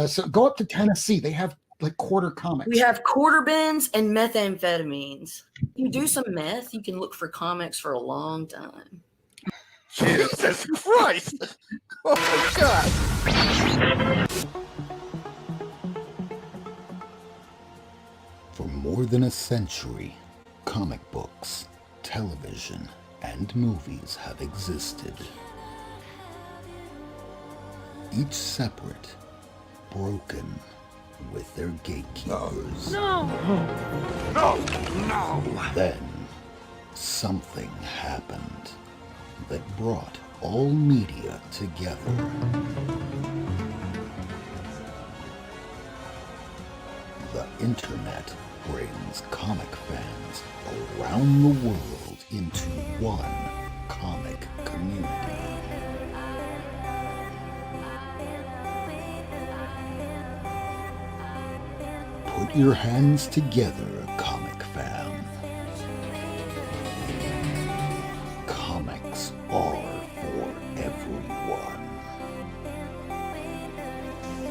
So go up to Tennessee. They have like quarter comics. We have quarter bins and methamphetamines. You do some meth, you can look for comics for a long time. Jesus Christ! Oh my God! For more than a century, comic books, television, and movies have existed. Each separate, broken, with their gatekeepers. No! Then, something happened that brought all media together. The internet brings comic fans around the world into one comic community. Put your hands together, comic fan. Comics are for everyone.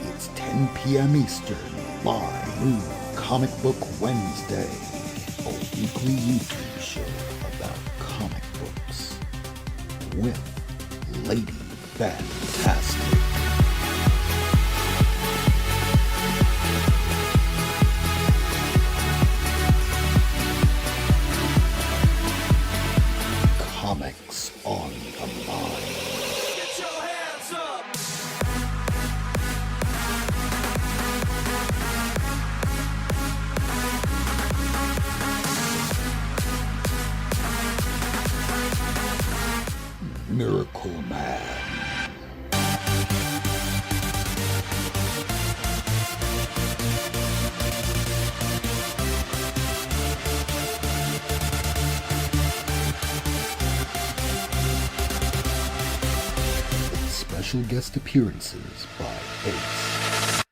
It's 10 p.m. Eastern, live Comic Book Wednesday, a weekly YouTube show about comic books with Lady Fantastic. Comics on the mind. Get your hands up! Miracleman. Special guest appearances by Ace.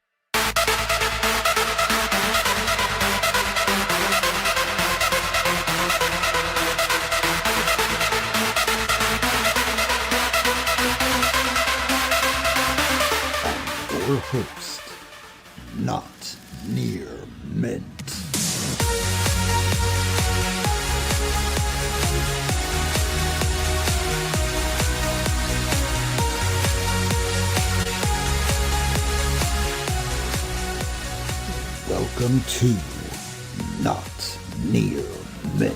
And your host, Not Near Mynd. Welcome to Not Near Mynd.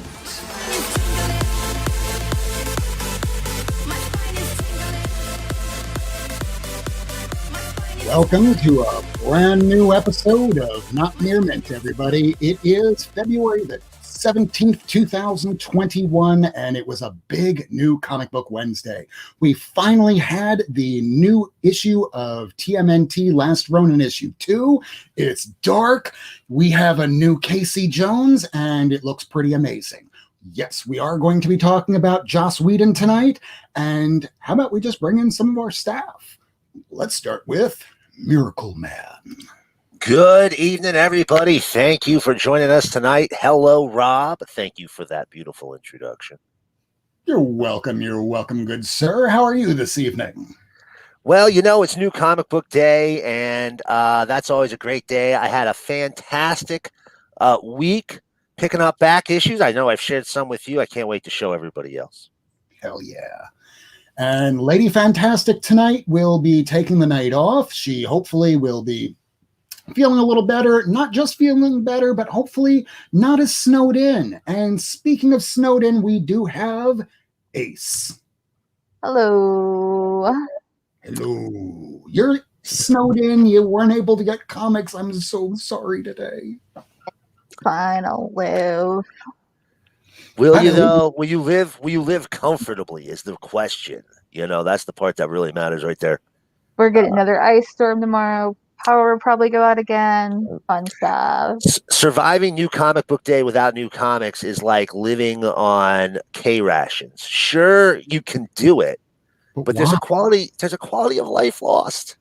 Welcome to a brand new episode of Not Near Mint, everybody. It is February the 17th, 2021, and it was a big new Comic Book Wednesday. We finally had the new issue of TMNT Last Ronin issue 2. It's dark. We have a new Casey Jones, and it looks pretty amazing. Yes, we are going to be talking about Joss Whedon tonight, and how about we just bring in some of our staff? Let's start with Miracleman. Good evening, everybody. Thank you for joining us tonight. Hello, Rob. Thank you for that beautiful introduction. You're welcome, good sir. How are you this evening? Well, you know, it's New Comic Book Day, and that's always a great day. I had a fantastic week picking up back issues. I know I've shared some with you. I can't wait to show everybody else. Hell yeah. And Lady Fantastic tonight will be taking the night off. She hopefully will be feeling a little better, not just feeling better, but hopefully not as snowed in. And speaking of snowed in, we do have Ace. Hello. Hello. You're snowed in. You weren't able to get comics. I'm so sorry today. Fine, I'll live. Will you though? Will you live comfortably is the question. You know, that's the part that really matters right there. We're getting another ice storm tomorrow. Power will probably go out again. Fun stuff. Surviving New Comic Book Day without new comics is like living on K rations. Sure, you can do it, but there's a quality of life lost.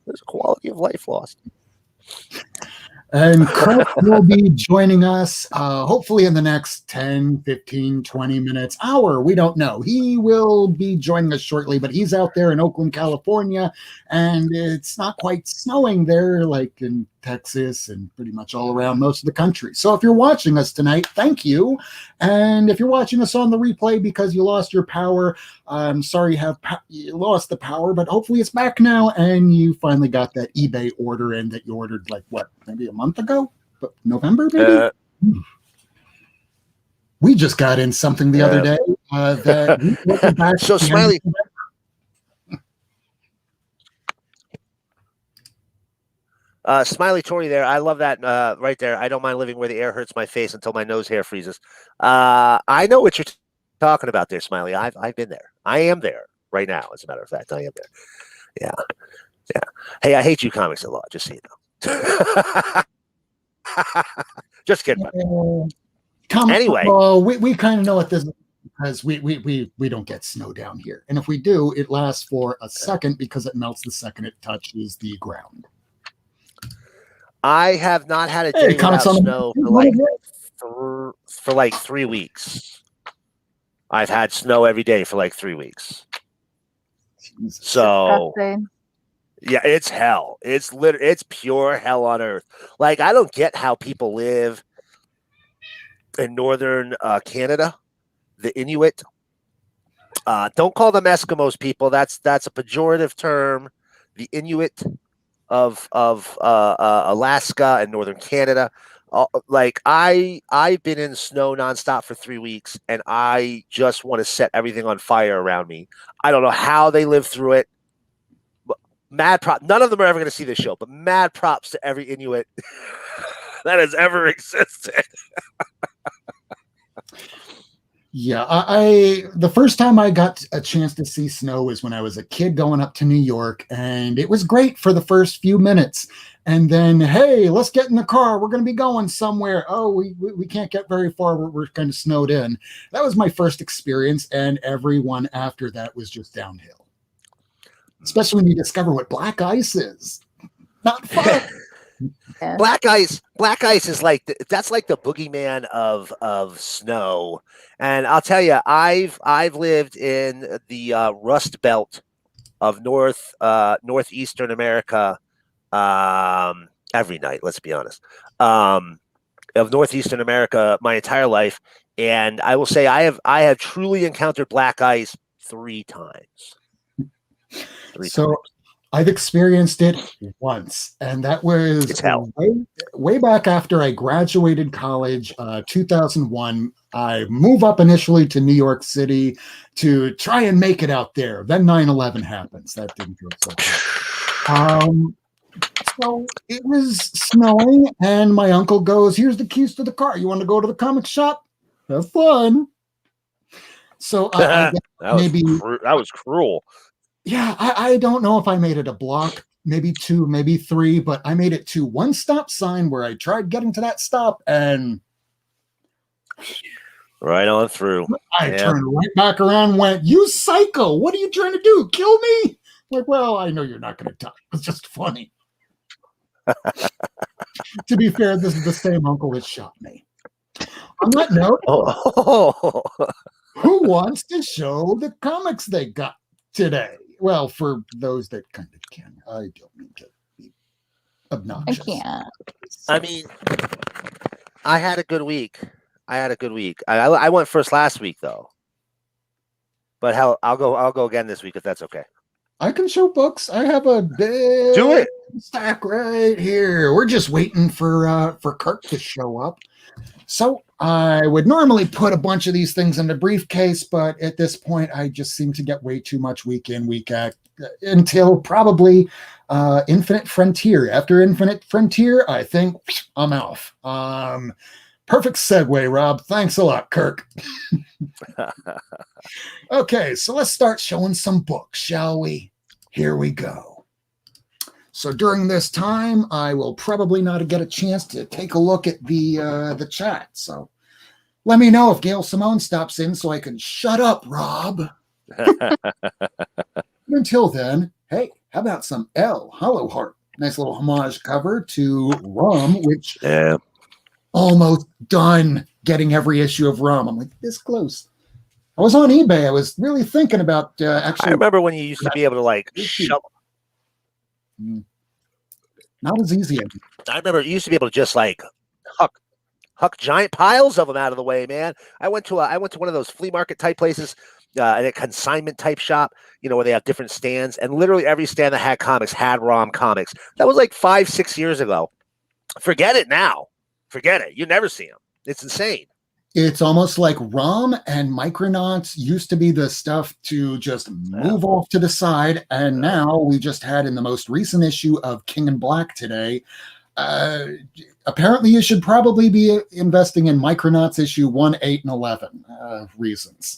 And Kirk will be joining us hopefully in the next 10, 15, 20 minutes, hour. We don't know. He will be joining us shortly, but he's out there in Oakland, California, and it's not quite snowing there like in Texas and pretty much all around most of the country. So if you're watching us tonight, thank you. And if you're watching us on the replay because you lost your power, I'm sorry you lost the power, but hopefully it's back now and you finally got that eBay order in that you ordered like what, maybe a month ago? But November maybe? We just got in something the other day that So Smiley, Smiley Tory there. I love that right there. I don't mind living where the air hurts my face until my nose hair freezes. I know what you're talking about there, Smiley. I've been there. I am there right now. As a matter of fact, I am there. Yeah. Hey, I hate you comics a lot. Just so you know. Just kidding. Anyway, we kind of know what this is because we don't get snow down here, and if we do, it lasts for a second because it melts the second it touches the ground. I have not had a day without snow for like 3 weeks. I've had snow every day for like 3 weeks. So yeah, it's hell. It's pure hell on earth. Like I don't get how people live in northern Canada, the Inuit. Don't call them Eskimos, people. That's a pejorative term. The Inuit of Alaska and northern Canada. Like I've been in snow nonstop for 3 weeks, and I just want to set everything on fire around me. I don't know how they live through it. But mad prop. None of them are ever going to see this show, but mad props to every Inuit that has ever existed. Yeah, the first time I got a chance to see snow was when I was a kid going up to New York, and it was great for the first few minutes. And then, hey, let's get in the car. We're going to be going somewhere. Oh, we can't get very far. We're kind of snowed in. That was my first experience, and everyone after that was just downhill. Especially when you discover what black ice is. Not fun. Yeah. Black ice is like that's like the boogeyman of snow. And I'll tell you, I've lived in the Rust Belt of northeastern America every night. Let's be honest, of northeastern America my entire life, and I will say I have truly encountered black ice 3 times. I've experienced it once, and that was way back after I graduated college, 2001. I move up initially to New York City to try and make it out there. Then 9/11 happens. That didn't go so well. So it was snowing, and my uncle goes, "Here's the keys to the car. You want to go to the comic shop? Have fun." So that was cruel. Yeah, I don't know if I made it a block, maybe 2, maybe 3, but I made it to one stop sign where I tried getting to that stop, and right on through. I turned right back around and went, "You psycho, what are you trying to do? Kill me?" Like, well, I know you're not going to die. It's just funny. To be fair, this is the same uncle that shot me. On that note, who wants to show the comics they got today? Well, for those that kind of can. I don't mean to be obnoxious. I can't. I mean, I had a good week. I went first last week though. But hell, I'll go again this week if that's okay. I can show books. I have a big stack right here. We're just waiting for Kirk to show up. So I would normally put a bunch of these things in the briefcase, but at this point, I just seem to get way too much week in, week out until probably Infinite Frontier. After Infinite Frontier, I think I'm off. Perfect segue, Rob. Thanks a lot, Kirk. Okay, so let's start showing some books, shall we? Here we go. So during this time, I will probably not get a chance to take a look at the chat. So let me know if Gail Simone stops in so I can shut up, Rob. Until then, hey, how about some L Hollow Heart Nice little homage cover to Rum, which Yeah. almost done getting every issue of Rum. I'm like, this close. I was on eBay. I was really thinking about I actually. remember when you used to be able to like shove. Not as easy. I remember you used to be able to just like huck giant piles of them out of the way, man. I went to one of those flea market type places, and a consignment type shop, where they have different stands, and literally every stand that had comics had ROM comics. That was like 5-6 years ago. Forget it now. Forget it. You never see them. It's insane. It's almost like ROM and Micronauts used to be the stuff to just move off to the side. And now we just had in the most recent issue of King and Black today. Apparently you should probably be investing in Micronauts issue 1, 8, and 11 reasons.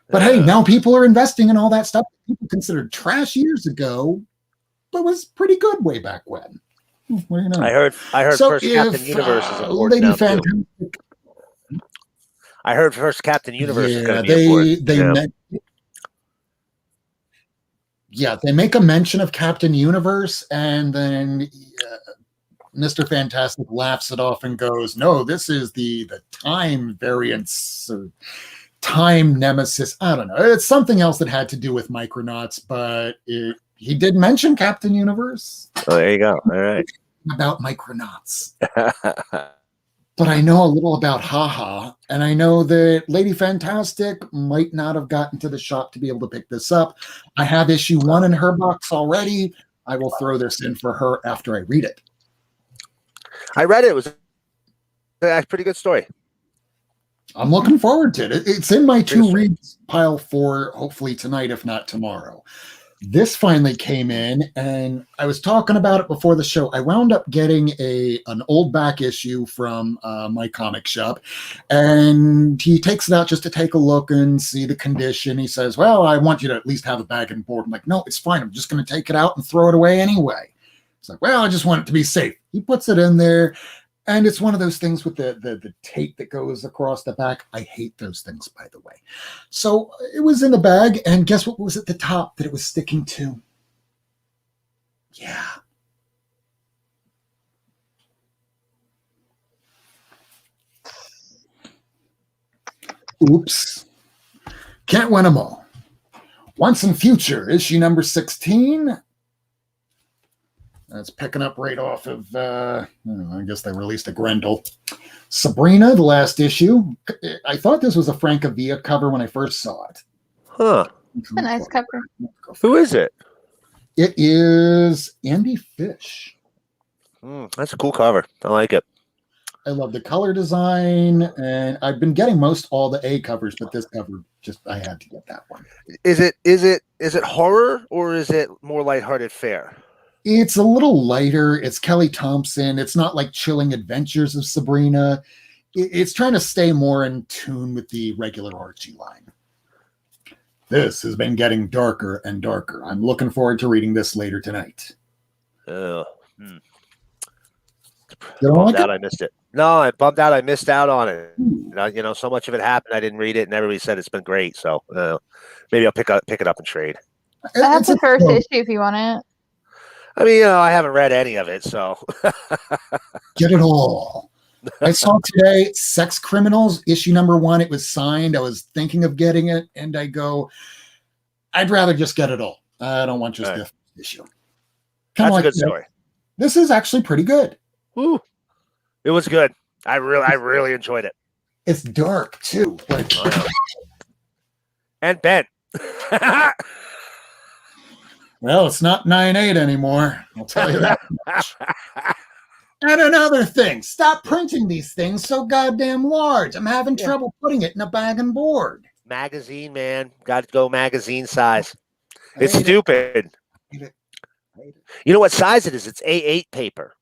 But hey, now people are investing in all that stuff people considered trash years ago, but was pretty good way back when. What do you know? I heard So first if Captain Universe is important Lady now, too. Fantastic. I heard first Captain Universe is going to be important. They make a mention of Captain Universe, and then Mr. Fantastic laughs it off and goes, "No, this is the time variance or time nemesis." I don't know. It's something else that had to do with Micronauts, but he did mention Captain Universe. Oh, there you go. All right. About Micronauts. But I know a little about Haha, and I know that Lady Fantastic might not have gotten to the shop to be able to pick this up. I have issue 1 in her box already. I will throw this in for her after I read it. I read it. It was a pretty good story. I'm looking forward to it. It's in my to reads pile for hopefully tonight, if not tomorrow. This finally came in, and I was talking about it before the show. I wound up getting an old back issue from my comic shop, and he takes it out just to take a look and see the condition. He says, "Well, I want you to at least have a bag and board." I'm like, "No, it's fine. I'm just going to take it out and throw it away anyway." It's like, "Well, I just want it to be safe." He puts it in there, and it's one of those things with the tape that goes across the back. I hate those things, by the way. So it was in the bag, and guess what was at the top that it was sticking to? Yeah. Oops. Can't win them all. Once and Future, issue number 16. That's picking up right off of, I guess they released a Grendel. Sabrina, the last issue. I thought this was a Francavilla cover when I first saw it. Huh. It's a nice cover. Who is it? It is Andy Fish. That's a cool cover. I like it. I love the color design, and I've been getting most all the A covers, but this cover, I had to get that one. Is it horror, or is it more lighthearted fare? It's a little lighter. It's Kelly Thompson. It's not like Chilling Adventures of Sabrina. It's trying to stay more in tune with the regular Archie line. This has been getting darker and darker. I'm looking forward to reading this later tonight. You don't bummed like out it? I missed it. No, I bummed out I missed out on it. So much of it happened. I didn't read it, and everybody said it's been great. So maybe I'll pick it up and trade. I have the first issue if you want it. I mean, I haven't read any of it, so Get it all. I saw today Sex Criminals, issue number 1. It was signed. I was thinking of getting it, and I go, I'd rather just get it all. I don't want just the issue. That's a good story. This is actually pretty good. Woo. It was good. I really enjoyed it. It's dark too. And Ben. Well, it's not 9/8 anymore. I'll tell you that much. And another thing, stop printing these things so goddamn large. I'm having trouble putting it in a bag and board. Magazine, man. Got to go magazine size. It's stupid. You know what size it is? It's A8 paper.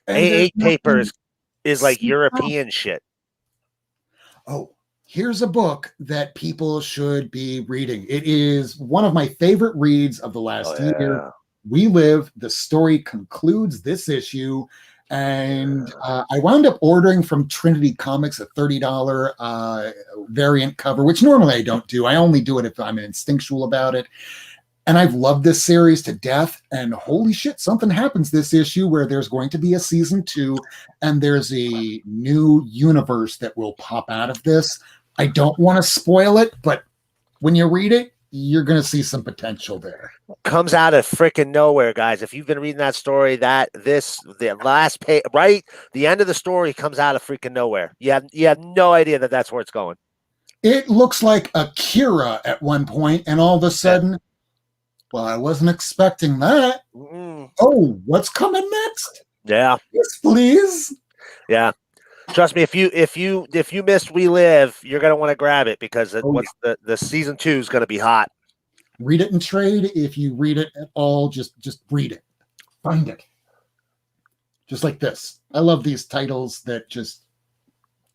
And A8 paper is like European shit. Oh, here's a book that people should be reading. It is one of my favorite reads of the last year. We Live. The story concludes this issue. And I wound up ordering from Trinity Comics a $30 variant cover, which normally I don't do. I only do it if I'm instinctual about it. And I've loved this series to death. And holy shit, something happens this issue where there's going to be a season 2, and there's a new universe that will pop out of this. I don't want to spoil it, but when you read it, you're going to see some potential there. Comes out of freaking nowhere, guys. If you've been reading that story, the last page, right, the end of the story comes out of freaking nowhere. You have no idea that that's where it's going. It looks like Akira at one point, and all of a sudden, well, I wasn't expecting that. Oh, what's coming next? Yeah. Yes, please. Yeah. Trust me, if you missed We Live, you're gonna want to grab it because the season 2 is gonna be hot. Read it in trade. If you read it at all, just read it. Find it. Just like this. I love these titles that just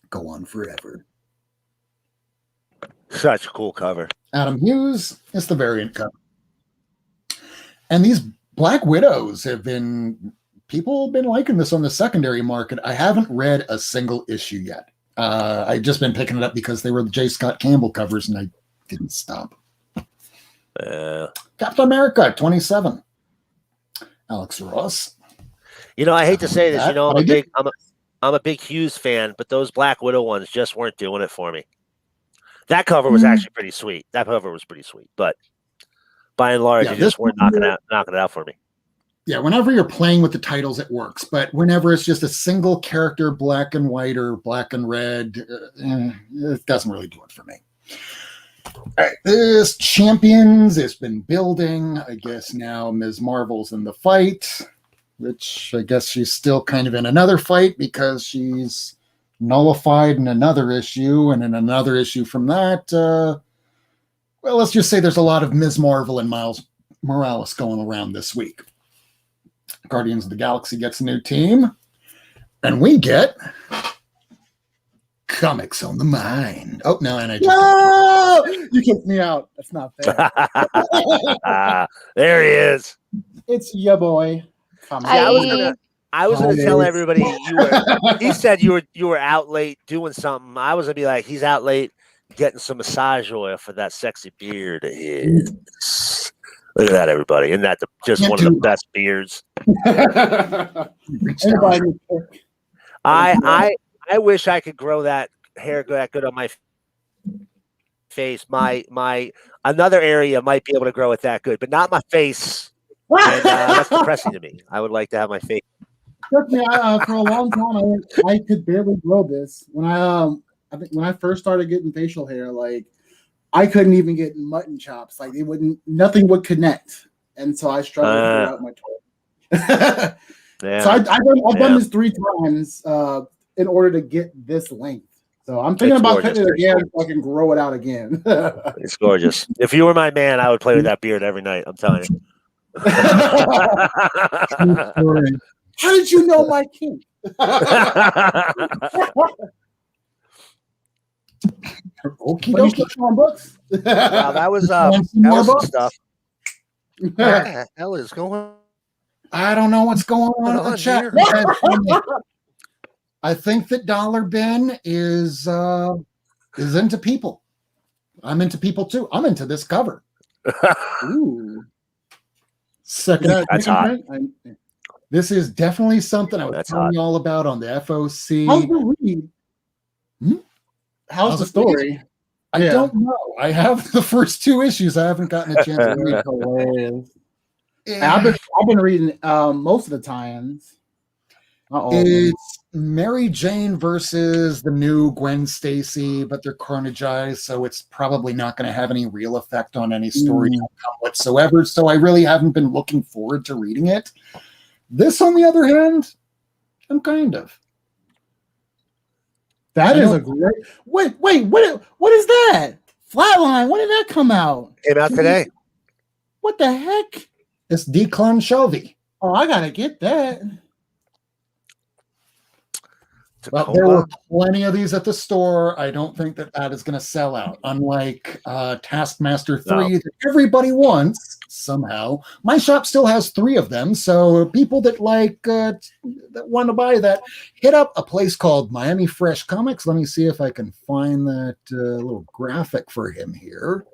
go on forever. Such a cool cover. Adam Hughes is the variant cover. And these Black Widows people have been liking this on the secondary market. I haven't read a single issue yet. I've just been picking it up because they were the J. Scott Campbell covers, and I didn't stop. Captain America 27. Alex Ross. I hate to say this. I'm a big Hughes fan, but those Black Widow ones just weren't doing it for me. That cover was actually pretty sweet. But by and large, they just weren't knocking it out for me. Yeah, whenever you're playing with the titles, it works. But whenever it's just a single character, black and white or black and red, it doesn't really do it for me. All right, this Champions, it's been building. I guess now Ms. Marvel's in the fight, which I guess she's still kind of in another fight because she's nullified in another issue. And in another issue from that, well, let's just say there's a lot of Ms. Marvel and Miles Morales going around this week. Guardians of the Galaxy gets a new team, and we get Comics on the Mind. Oh, no, and I just... No! You kicked me out. That's not fair. There he is. It's your boy. I was gonna tell everybody he said you were out late doing something. I was gonna be like, he's out late getting some massage oil for that sexy beard of his. Look at that, everybody. Isn't that just one of the best beards? I wish I could grow that hair that good on my face. My another area might be able to grow it that good, but not my face. And that's depressing to me. I would like to have my face. Took me for a long time. I could barely grow this. When I think when I first started getting facial hair, like I couldn't even get mutton chops. Like nothing would connect, and so I struggled to figure out my toy. Yeah. So I've done this 3 times in order to get this length. So I'm thinking about cutting it again so I can grow it out again. It's gorgeous. If you were my man, I would play with that beard every night. I'm telling you. How did you know my kink? Okey-dokey. You still on books? Wow, that was some stuff. What the hell is going on? I don't know what's going on in the chat. I think that Dollar Ben is into people. I'm into people too. I'm into this cover. Ooh. Second, that's hot. This is definitely something I was telling you all about on the FOC. How's the read? How's the story? I don't know. I have the first 2 issues. I haven't gotten a chance to read. Hilarious. Yeah. I've been reading most of the tie-ins. It's Mary Jane versus the new Gwen Stacy, but they're chronogized, so it's probably not going to have any real effect on any story whatsoever. So I really haven't been looking forward to reading it. This, on the other hand, I'm kind of. That is a great. Wait, what is that? Flatline. When did that come out? Came out today. What the heck? It's Declan Shelby. Oh, I gotta get that. Well, there were plenty of these at the store. I don't think that is going to sell out. Unlike Taskmaster 3 that everybody wants somehow. My shop still has 3 of them. So people that that want to buy that, hit up a place called Miami Fresh Comics. Let me see if I can find that little graphic for him here.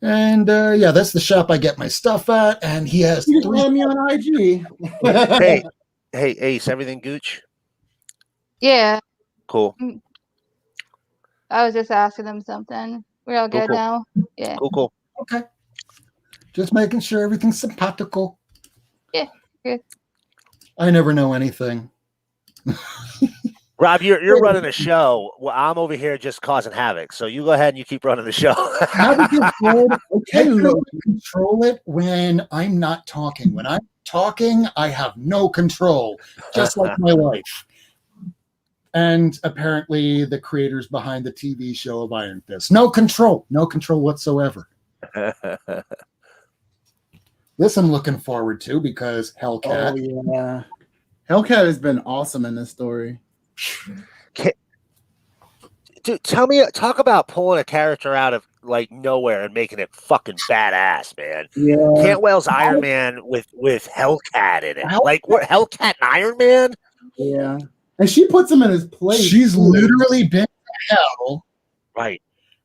And yeah, that's the shop I get my stuff at. And he has You just 3. follow me on IG. Hey, Ace, everything gooch? Yeah, Cool. I was just asking them something. We're all good Cool. now. Yeah. Cool. Okay. Just making sure everything's simpatico. Yeah, good. I never know anything. Rob, you're running a show. Well, I'm over here just causing havoc. So you go ahead and you keep running the show. Havoc is good. I can only control it when I'm not talking. When I'm talking, I have no control, just like my life. And apparently the creators behind the TV show of Iron Fist. No control whatsoever. This I'm looking forward to because Hellcat. Oh, yeah. Hellcat has been awesome in this story. Dude, talk about pulling a character out of like nowhere and making it fucking badass, man. Yeah. Cantwell's Iron Man with Hellcat in it. Like what, Hellcat and Iron Man? Yeah. And she puts him in his place. She's literally been to hell. Right.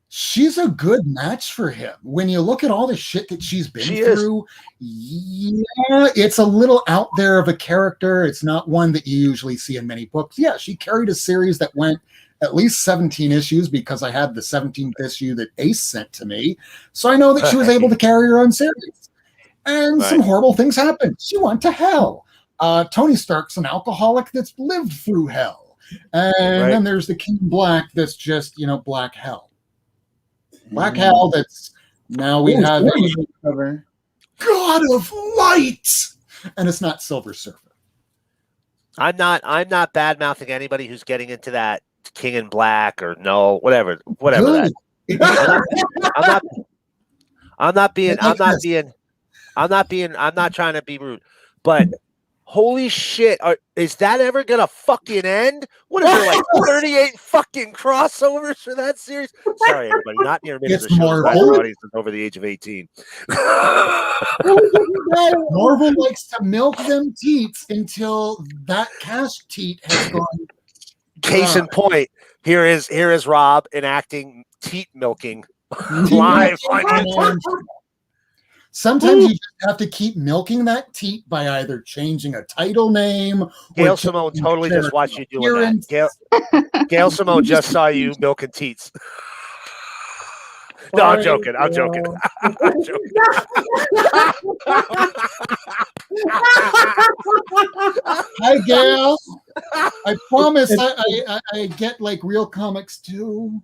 She's a good match for him. When you look at all the shit that she's been through, yeah, it's a little out there of a character. It's not one that you usually see in many books. Yeah, she carried a series that went at least 17 issues because I had the 17th issue that Ace sent to me. So I know that she was able to carry her own series. And some horrible things happened. She went to hell. Tony Stark's an alcoholic that's lived through hell. And then there's the King Black that's just, Black Hell. Black Hell that's now we have a God of Light. And it's not Silver Surfer. I'm not bad mouthing anybody who's getting into that King in Black or whatever that. I'm not trying to be rude, but holy shit, is that ever gonna fucking end? What is there, like 38 fucking crossovers for that series? Sorry, everybody, not near me. It's Marvel. Audience over the age of 18. Marvel likes to milk them teats until that cash teat has gone. Case in point, here is Rob enacting teat milking live on YouTube. Sometimes you just have to keep milking that teat by either changing a title name. Gail Simone totally just watched you doing that. Gail Simone just saw you milking teats. No, I'm joking. I'm joking. Hi, Gail. I promise I get like real comics too.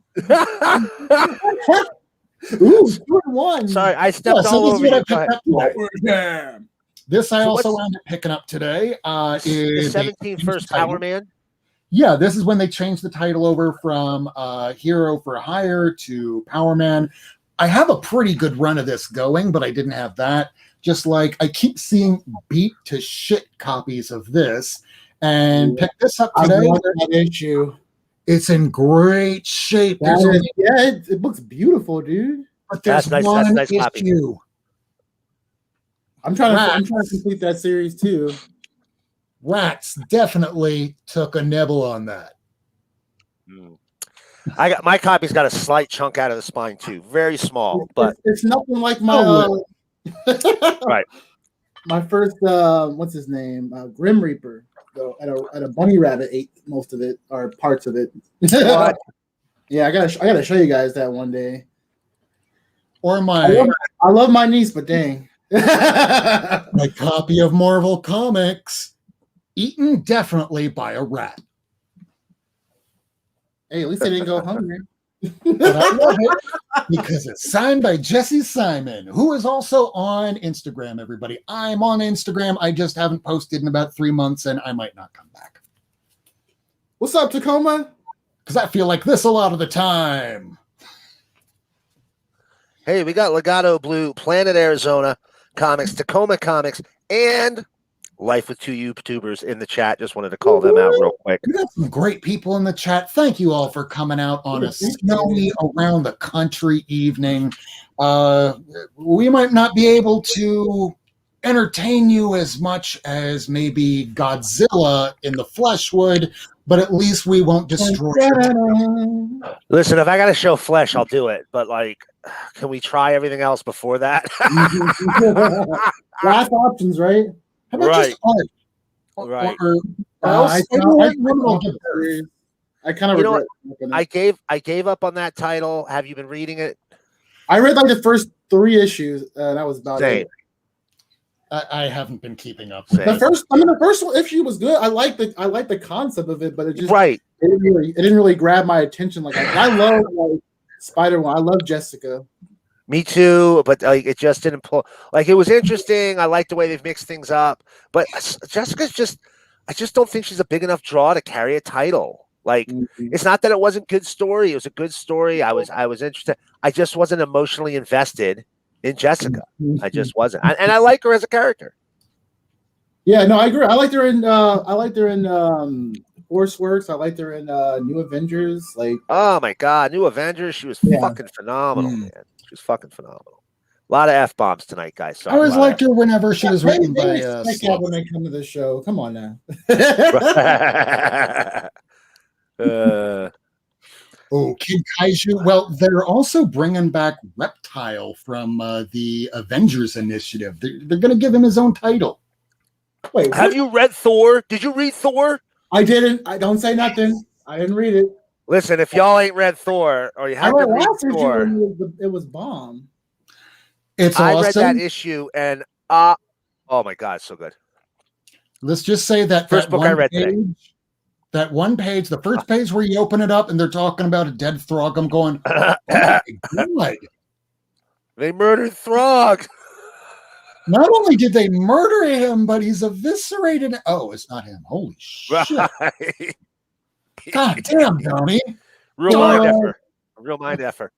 Ooh, 2-1. Sorry, I stepped all over you. This I also wound up picking up today. Is the 17th first Power Man? Yeah, this is when they changed the title over from Hero for Hire to Power Man. I have a pretty good run of this going, but I didn't have that. Just like I keep seeing beat to shit copies of this, and pick this up today. That issue. It's in great shape. It looks beautiful, dude. But there's one issue. I'm trying to complete that series too. Rats definitely took a nibble on that. I got my copy's got a slight chunk out of the spine too, very small, but it's nothing like my right. My first what's his name? Grim Reaper. At a bunny rabbit ate most of it or parts of it. What? Yeah, I gotta show you guys that one day. Or I love my niece, but dang. My copy of Marvel Comics, eaten definitely by a rat. Hey, at least I didn't go hungry. But I love it because it's signed by Jesse Simon, who is also on Instagram, everybody. I'm on Instagram. I just haven't posted in about 3 months, and I might not come back. What's up, Tacoma? Because I feel like this a lot of the time. Hey, we got Legato Blue, Planet Arizona Comics, Tacoma Comics, and Life with Two YouTubers in the chat. Just wanted to call them out real quick. We got some great people in the chat. Thank you all for coming out on a snowy around the country evening. We might not be able to entertain you as much as maybe Godzilla in the flesh would, but at least we won't destroy it. Listen, if I got to show flesh, I'll do it. But like, can we try everything else before that? Last options, right? How about Right. just art? Right. I kind of You know regret. I gave up on that title. Have you been reading it? I read like the first 3 issues, and that was about Same. it. I haven't been keeping up. Same. The first issue was good. I like the concept of it, but it just Right. it didn't really grab my attention. Like I love like Spider-Man. I love Jessica. Me too, but like it just didn't pull. Like it was interesting. I like the way they've mixed things up, but Jessica's just. I just don't think she's a big enough draw to carry a title. Like it's not that it wasn't good story. It was a good story. I was interested. I just wasn't emotionally invested in Jessica. I just wasn't. And I like her as a character. Yeah, no, I agree. I liked her in Force Works. I liked her in New Avengers. Like, oh my God, New Avengers. She was fucking phenomenal, man. She was fucking phenomenal. A lot of F-bombs tonight, guys. Sorry, I always liked her whenever she was written by when they come to the show. Come on now. Oh, Kid Kaiju. Well, they're also bringing back Reptile from the Avengers Initiative. They're going to give him his own title. Wait, have you read Thor? Did you read Thor? I didn't. I don't say nothing. I didn't read it. Listen, if y'all ain't read Thor or you haven't read Thor, it was bomb. It's I awesome. read that issue and oh my God, it's so good. Let's just say that first book I read today. That one page, the first page where you open it up and they're talking about a dead Throg, I'm going, oh my God. They murdered Throg. Not only did they murder him, but he's eviscerated. Oh, it's not him. Holy shit. Right. God damn, Tony. Real mind effort.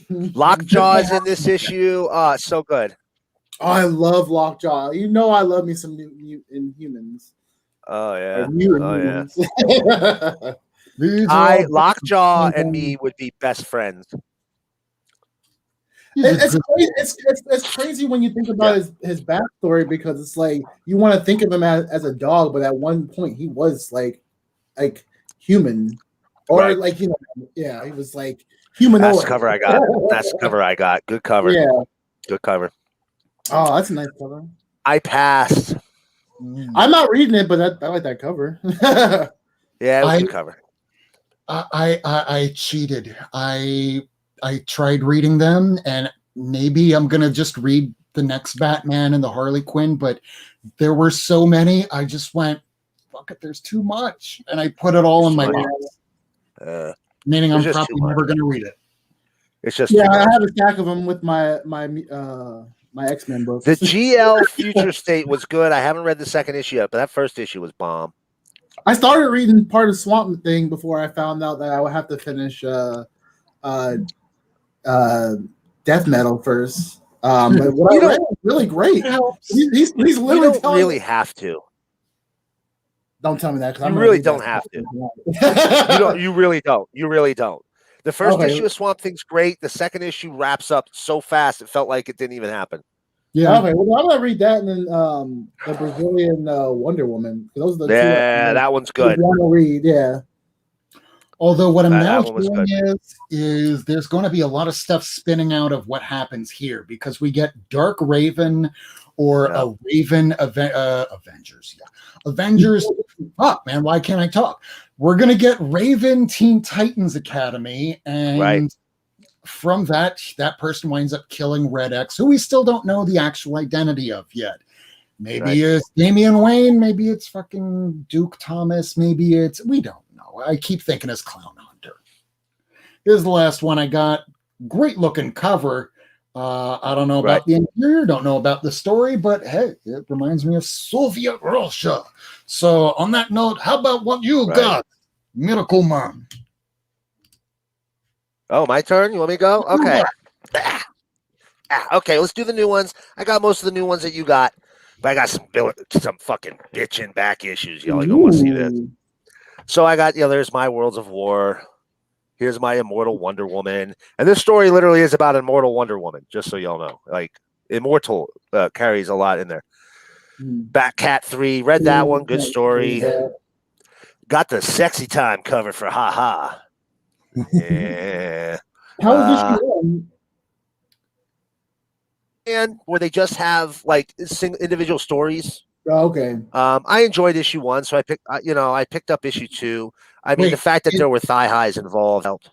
Lockjaw is in this issue. So good. Oh, I love Lockjaw. You know I love me some new Inhumans. Oh yeah. Lockjaw and me would be best friends. It's crazy when you think about his backstory, because it's like you want to think of him as a dog, but at one point he was like human, or like he was like humanoid. That's the cover I got. That's the cover I got. Good cover. Yeah, good cover. Oh, that's a nice cover. I passed. I'm not reading it, but I like that cover. Yeah, it was a good cover. I cheated. I tried reading them, and maybe I'm gonna just read the next Batman and the Harley Quinn, but there were so many. I just went, fuck it, there's too much, and I put it all in my box. Meaning I'm probably never gonna read it. It's just I have a stack of them with my X-Men books. The GL Future State was good. I haven't read the second issue yet, but that first issue was bomb. I started reading part of Swamp Thing before I found out that I would have to finish Death Metal first. But what I read was really great. He's literally you don't really have to. Don't tell me that. You really don't have to. You really don't. You really don't. The first issue of Swamp Thing's great. The second issue wraps up so fast it felt like it didn't even happen. Yeah. Okay. Well, I'm gonna read that, and then the Brazilian Wonder Woman. Those are the two. Yeah, that one's good. I want to read. Yeah. Although what I'm now hearing is there's going to be a lot of stuff spinning out of what happens here, because we get Dark Raven or a Raven Avengers. Yeah. Avengers. Fuck, man. Why can't I talk? We're going to get Raven Teen Titans Academy. And from that person winds up killing Red X, who we still don't know the actual identity of yet. Maybe it's Damian Wayne. Maybe it's fucking Duke Thomas. Maybe we don't know. I keep thinking it's Clown Hunter. Here's the last one I got. Great looking cover. I don't know about the interior, don't know about the story, but hey, it reminds me of Soviet Russia. So on that note, how about what you got, Miracleman? Oh, my turn? You want me to go? Okay. Okay, let's do the new ones. I got most of the new ones that you got, but I got some fucking bitching back issues. Y'all don't want to see this. So I got, there's my Worlds of War. Here's my Immortal Wonder Woman. And this story literally is about Immortal Wonder Woman, just so y'all know. Like, Immortal carries a lot in there. Hmm. Batcat 3, read that one. Good story. Got the sexy time cover for haha. Yeah. How is this one? And where they just have like individual stories. Oh, okay. I enjoyed issue 1, so I picked up issue 2. I mean, Wait, the fact that there were thigh highs involved helped.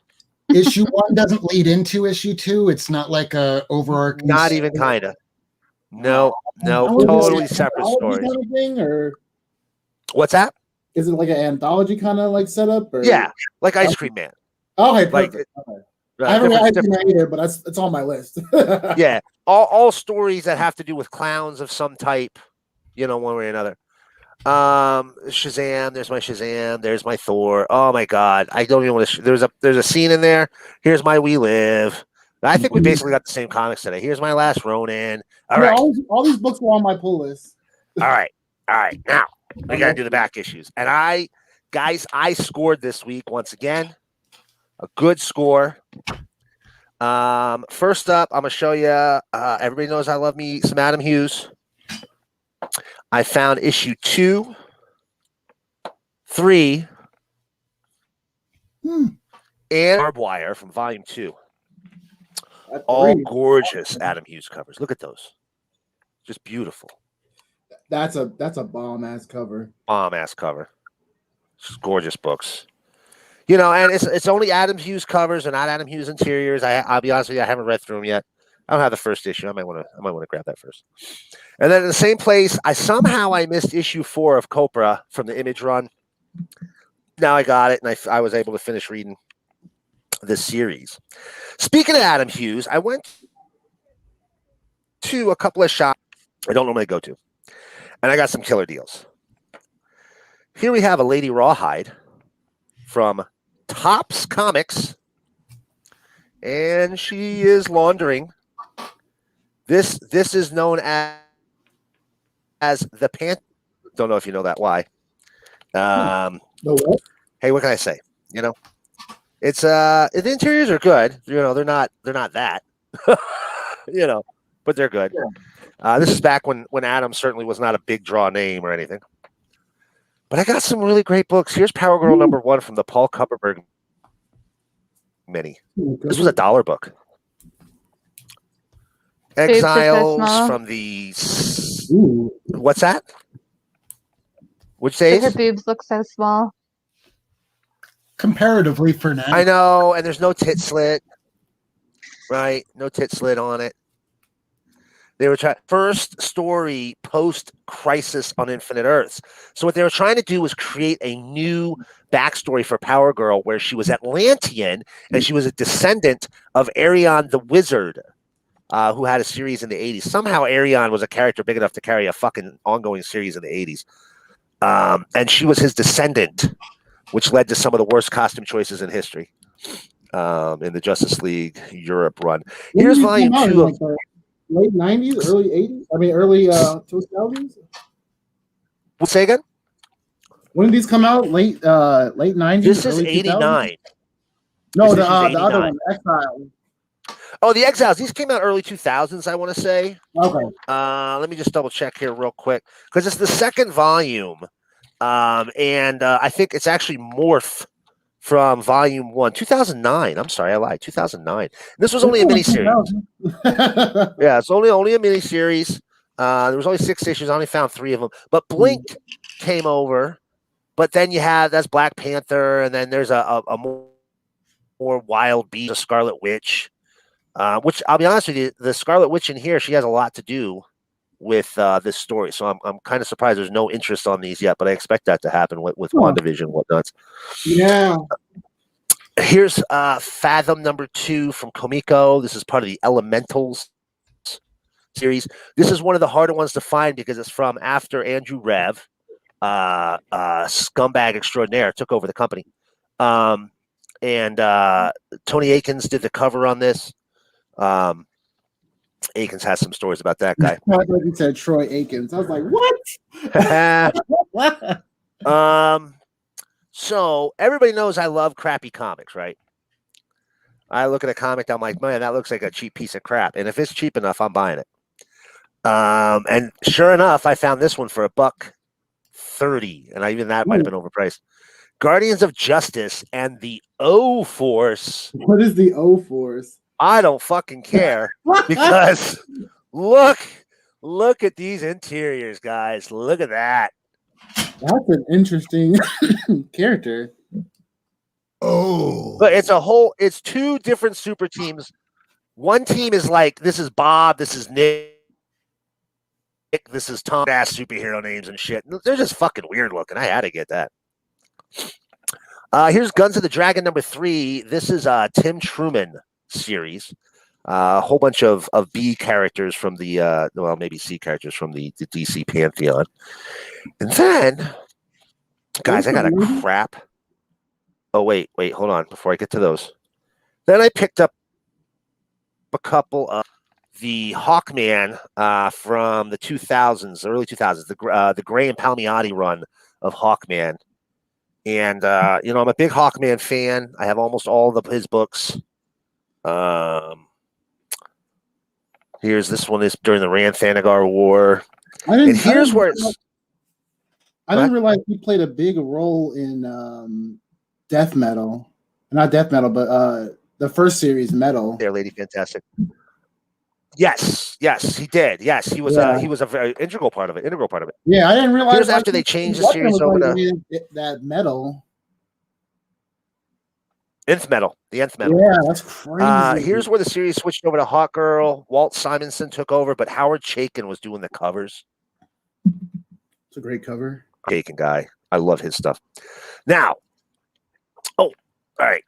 Issue 1 doesn't lead into issue 2. It's not like a overarching. Not even kind of. No, How totally is it, separate anthology stories. kind of thing, or What's that? is it like an anthology kind of like setup? Or? Yeah, like Ice Cream Man. Okay, Like, perfect. Okay. I haven't read it either, but it's on my list. Yeah, all stories that have to do with clowns of some type, one way or another. Shazam, there's my Shazam, there's my Thor. Oh my God, I don't even want to. There's a scene in there. Here's my We Live. I think we basically got the same comics today. Here's my Last Ronin. All right, all these books were on my pull list. all right. Now we gotta do the back issues, and I scored this week once again. A good score. First up, I'm gonna show you. Everybody knows I love me some Adam Hughes. I found issue 2, 3, and Barbed Wire from volume 2. That's All great. gorgeous Adam Hughes covers. Look at those. Just beautiful. That's a bomb ass cover. Bomb ass cover. Just gorgeous books. And it's only Adam Hughes covers and not Adam Hughes interiors. I'll be honest with you, I haven't read through them yet. I don't have the first issue. I might want to grab that first. And then in the same place, I missed issue 4 of Copra from the Image run. Now I got it, and I was able to finish reading this series. Speaking of Adam Hughes, I went to a couple of shops I don't normally go to, and I got some killer deals. Here we have a Lady Rawhide from Topps Comics, and she is laundering. This is known as the pant. Don't know if you know that. Why? The what? Hey, what can I say? It's the interiors are good. They're not that. But they're good. This is back when Adam certainly was not a big draw name or anything. But I got some really great books. Here's Power Girl number 1 from the Paul Kupperberg mini. This was a $1 book. Exiles from the. Ooh. What's that? Which say? Her boobs look so small. Comparatively for now. I know, and there's no tit slit. Right? No tit slit on it. They were trying first story post Crisis on Infinite Earths. So what they were trying to do was create a new backstory for Power Girl where she was Atlantean and she was a descendant of Arion the Wizard, who had a series in the 80s. Somehow Arion was a character big enough to carry a fucking ongoing series in the 80s. And she was his descendant, which led to some of the worst costume choices in history in the Justice League Europe run. Here's volume 2 of late 90s, early 80s? I mean, early 2000s? Say again? When did these come out? Late 90s? This is early 89. 2000s? No, This the issue's other 89. one, Exiles. Oh, the Exiles. These came out early 2000s, I want to say. Okay. Let me just double check here real quick because it's the second volume. And I think it's actually Morph from volume 1, 2009. I'm sorry, I lied. 2009. This was only a miniseries. Yeah, it's only a miniseries. There was only 6 issues. I only found 3 of them. But Blink came over. But then that's Black Panther, and then there's a more Wild Beast, a Scarlet Witch. Which I'll be honest with you, the Scarlet Witch in here, she has a lot to do with this story. So I'm kind of surprised there's no interest on these yet, but I expect that to happen with WandaVision and whatnot. Yeah. Here's Fathom number 2 from Comico. This is part of the Elementals series. This is one of the harder ones to find because it's from after Andrew Rev, scumbag extraordinaire, took over the company. And Tony Akins did the cover on this. Akins has some stories about that guy. I thought you said Troy Akins. I was like, what? So everybody knows I love crappy comics, right? I look at a comic, I'm like, man, that looks like a cheap piece of crap. And if it's cheap enough, I'm buying it. And sure enough, I found this one for $1.30, and even that might have been overpriced. Guardians of Justice and the O Force. What is the O Force? I don't fucking care because look at these interiors, guys. Look at that. That's an interesting character. Oh, But it's two different super teams. One team is like, this is Bob, this is Nick, this is Tom, ass superhero names and shit. They're just fucking weird looking. I had to get that. Here's Guns of the Dragon #3. This is Tim Truman series. A whole bunch of B characters from the maybe C characters from the DC Pantheon. And then, guys, I got a crap. Oh, wait, hold on. Before I get to those. Then I picked up a couple of the Hawkman from the 2000s, early 2000s, the Gray and Palmiotti run of Hawkman. And, I'm a big Hawkman fan. I have almost all of his books. Here's this one is during the Rann-Thanagar War. I didn't realize he played a big role in Death Metal. Not Death Metal, but the first series, Metal. There, Lady Fantastic. Yes, he did. Yes, he was a very integral part of it. Yeah, I didn't realize. Here's after they changed the series over to that Metal. Nth Metal. The Nth Metal. Yeah, that's crazy. Here's where the series switched over to Hawk Girl. Walt Simonson took over, but Howard Chaykin was doing the covers. It's a great cover. Chaykin guy. I love his stuff. Now, all right.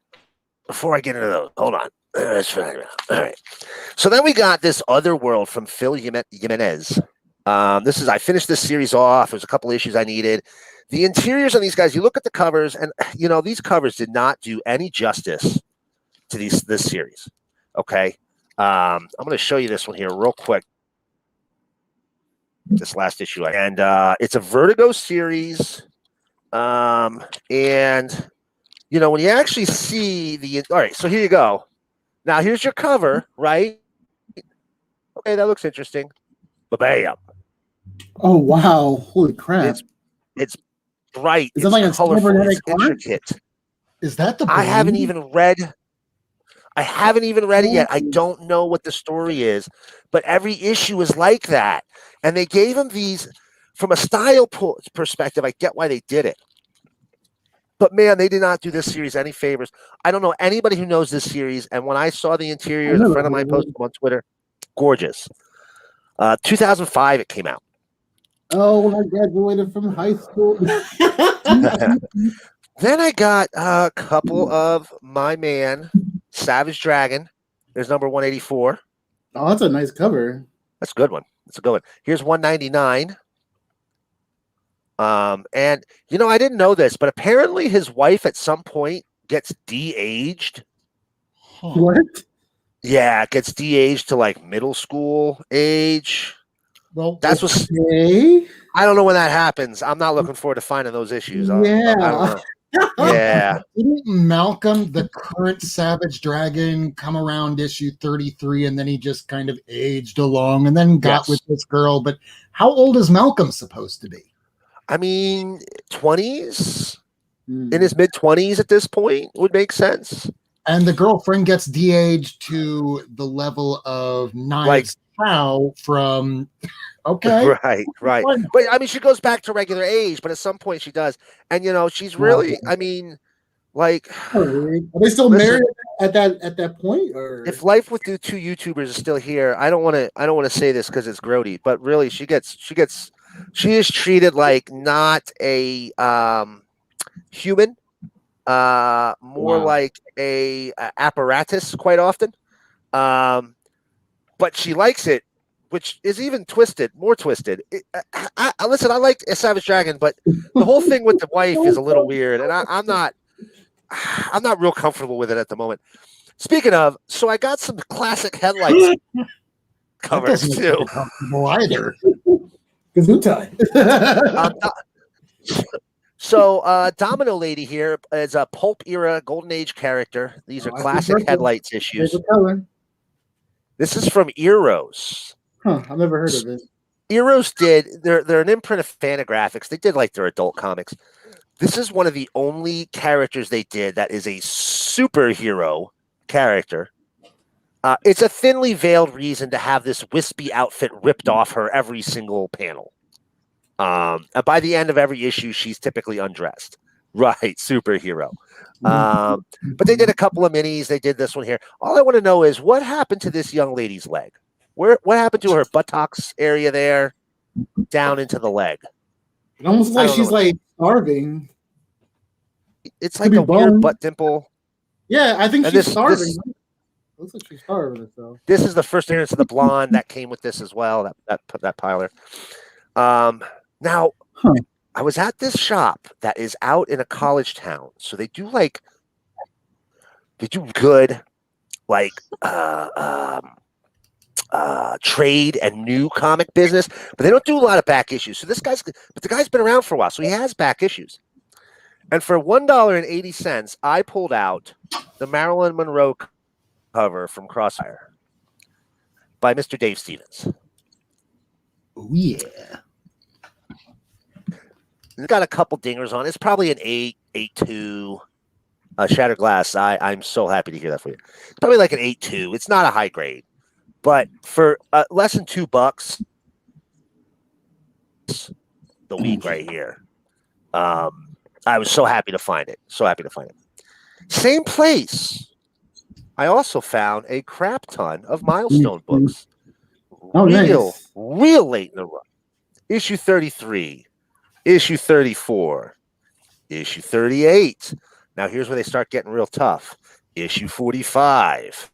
Before I get into those, hold on. That's fine. All right. So then we got this Other World from Phil Jimenez. I finished this series off. There's a couple issues I needed. The interiors on these guys, you look at the covers, and these covers did not do any justice to this series. Okay. I'm going to show you this one here real quick. This last issue. And it's a Vertigo series. And when you actually see all right, so here you go. Now here's your cover, right? Okay, that looks interesting. Bam. Oh wow! Holy crap! It's bright. Is it like a colorful? It's art? intricate. is that the? I haven't even read it yet. I don't know what the story is, but every issue is like that. And they gave him these from a style perspective. I get why they did it. But man, they did not do this series any favors. I don't know anybody who knows this series. And when I saw the interior, a friend of mine posted on Twitter, gorgeous. 2005, it came out. Oh, when I graduated from high school. Then I got a couple of my man, Savage Dragon. There's number 184. Oh, that's a nice cover. That's a good one. Here's 199. And I didn't know this, but apparently his wife at some point gets de-aged. What? Yeah, it gets de-aged to like middle school age. Well, That's what Okay. I don't know when that happens. I'm not looking forward to finding those issues. I don't know. Yeah. Didn't Malcolm, the current Savage Dragon, come around issue 33 and then he just kind of aged along and then got with this girl? But how old is Malcolm supposed to be? I mean, 20s? In his mid-20s at this point would make sense. And the girlfriend gets de-aged to the level of Knives Chow from... Okay. Right. But I mean, she goes back to regular age, but at some point she does. And she's really, I mean, like, are they still married at that point? Or if Life with the Two YouTubers is still here, I don't want to say this because it's grody, but really she is treated like not a human, more like a apparatus quite often. But she likes it, which is even more twisted. Listen, I like a Savage Dragon, but the whole thing with the wife is a little weird, and I'm not real comfortable with it at the moment. Speaking of, so I got some classic Headlights covers too. Comfortable either. So Domino Lady here is a pulp era Golden Age character. These are classic Headlights issues. This is from Eros. Huh, I've never heard of it. Eros did. They're an imprint of Fantagraphics. They did like their adult comics. This is one of the only characters they did that is a superhero character. It's a thinly veiled reason to have this wispy outfit ripped off her every single panel. By the end of every issue, she's typically undressed. Right, superhero. But they did a couple of minis. They did this one here. All I want to know is what happened to this young lady's leg? What happened to her buttocks area there, down into the leg? It almost like she's like starving. It's like a weird bone. butt dimple. Yeah, I think And she's this- starving. this- Looks like she's starving herself. This is the first appearance of the blonde that came with this as well. That piler. Now, I was at this shop that is out in a college town, so they do good like trade and new comic business, but they don't do a lot of back issues. So the guy's been around for a while, so he has back issues. And for $1.80, I pulled out the Marilyn Monroe cover from Crossfire by Mr. Dave Stevens. Oh yeah. It's got a couple dingers on it. It's probably an 8.2 Shattered Glass. I'm so happy to hear that for you. It's probably like an 8.2. It's not a high grade, but for less than $2 the week right here. I was so happy to find it. Same place. I also found a crap ton of Milestone books. Oh, nice. Real late in the run. Issue 33, issue 34, issue 38. Now here's where they start getting real tough. Issue 45.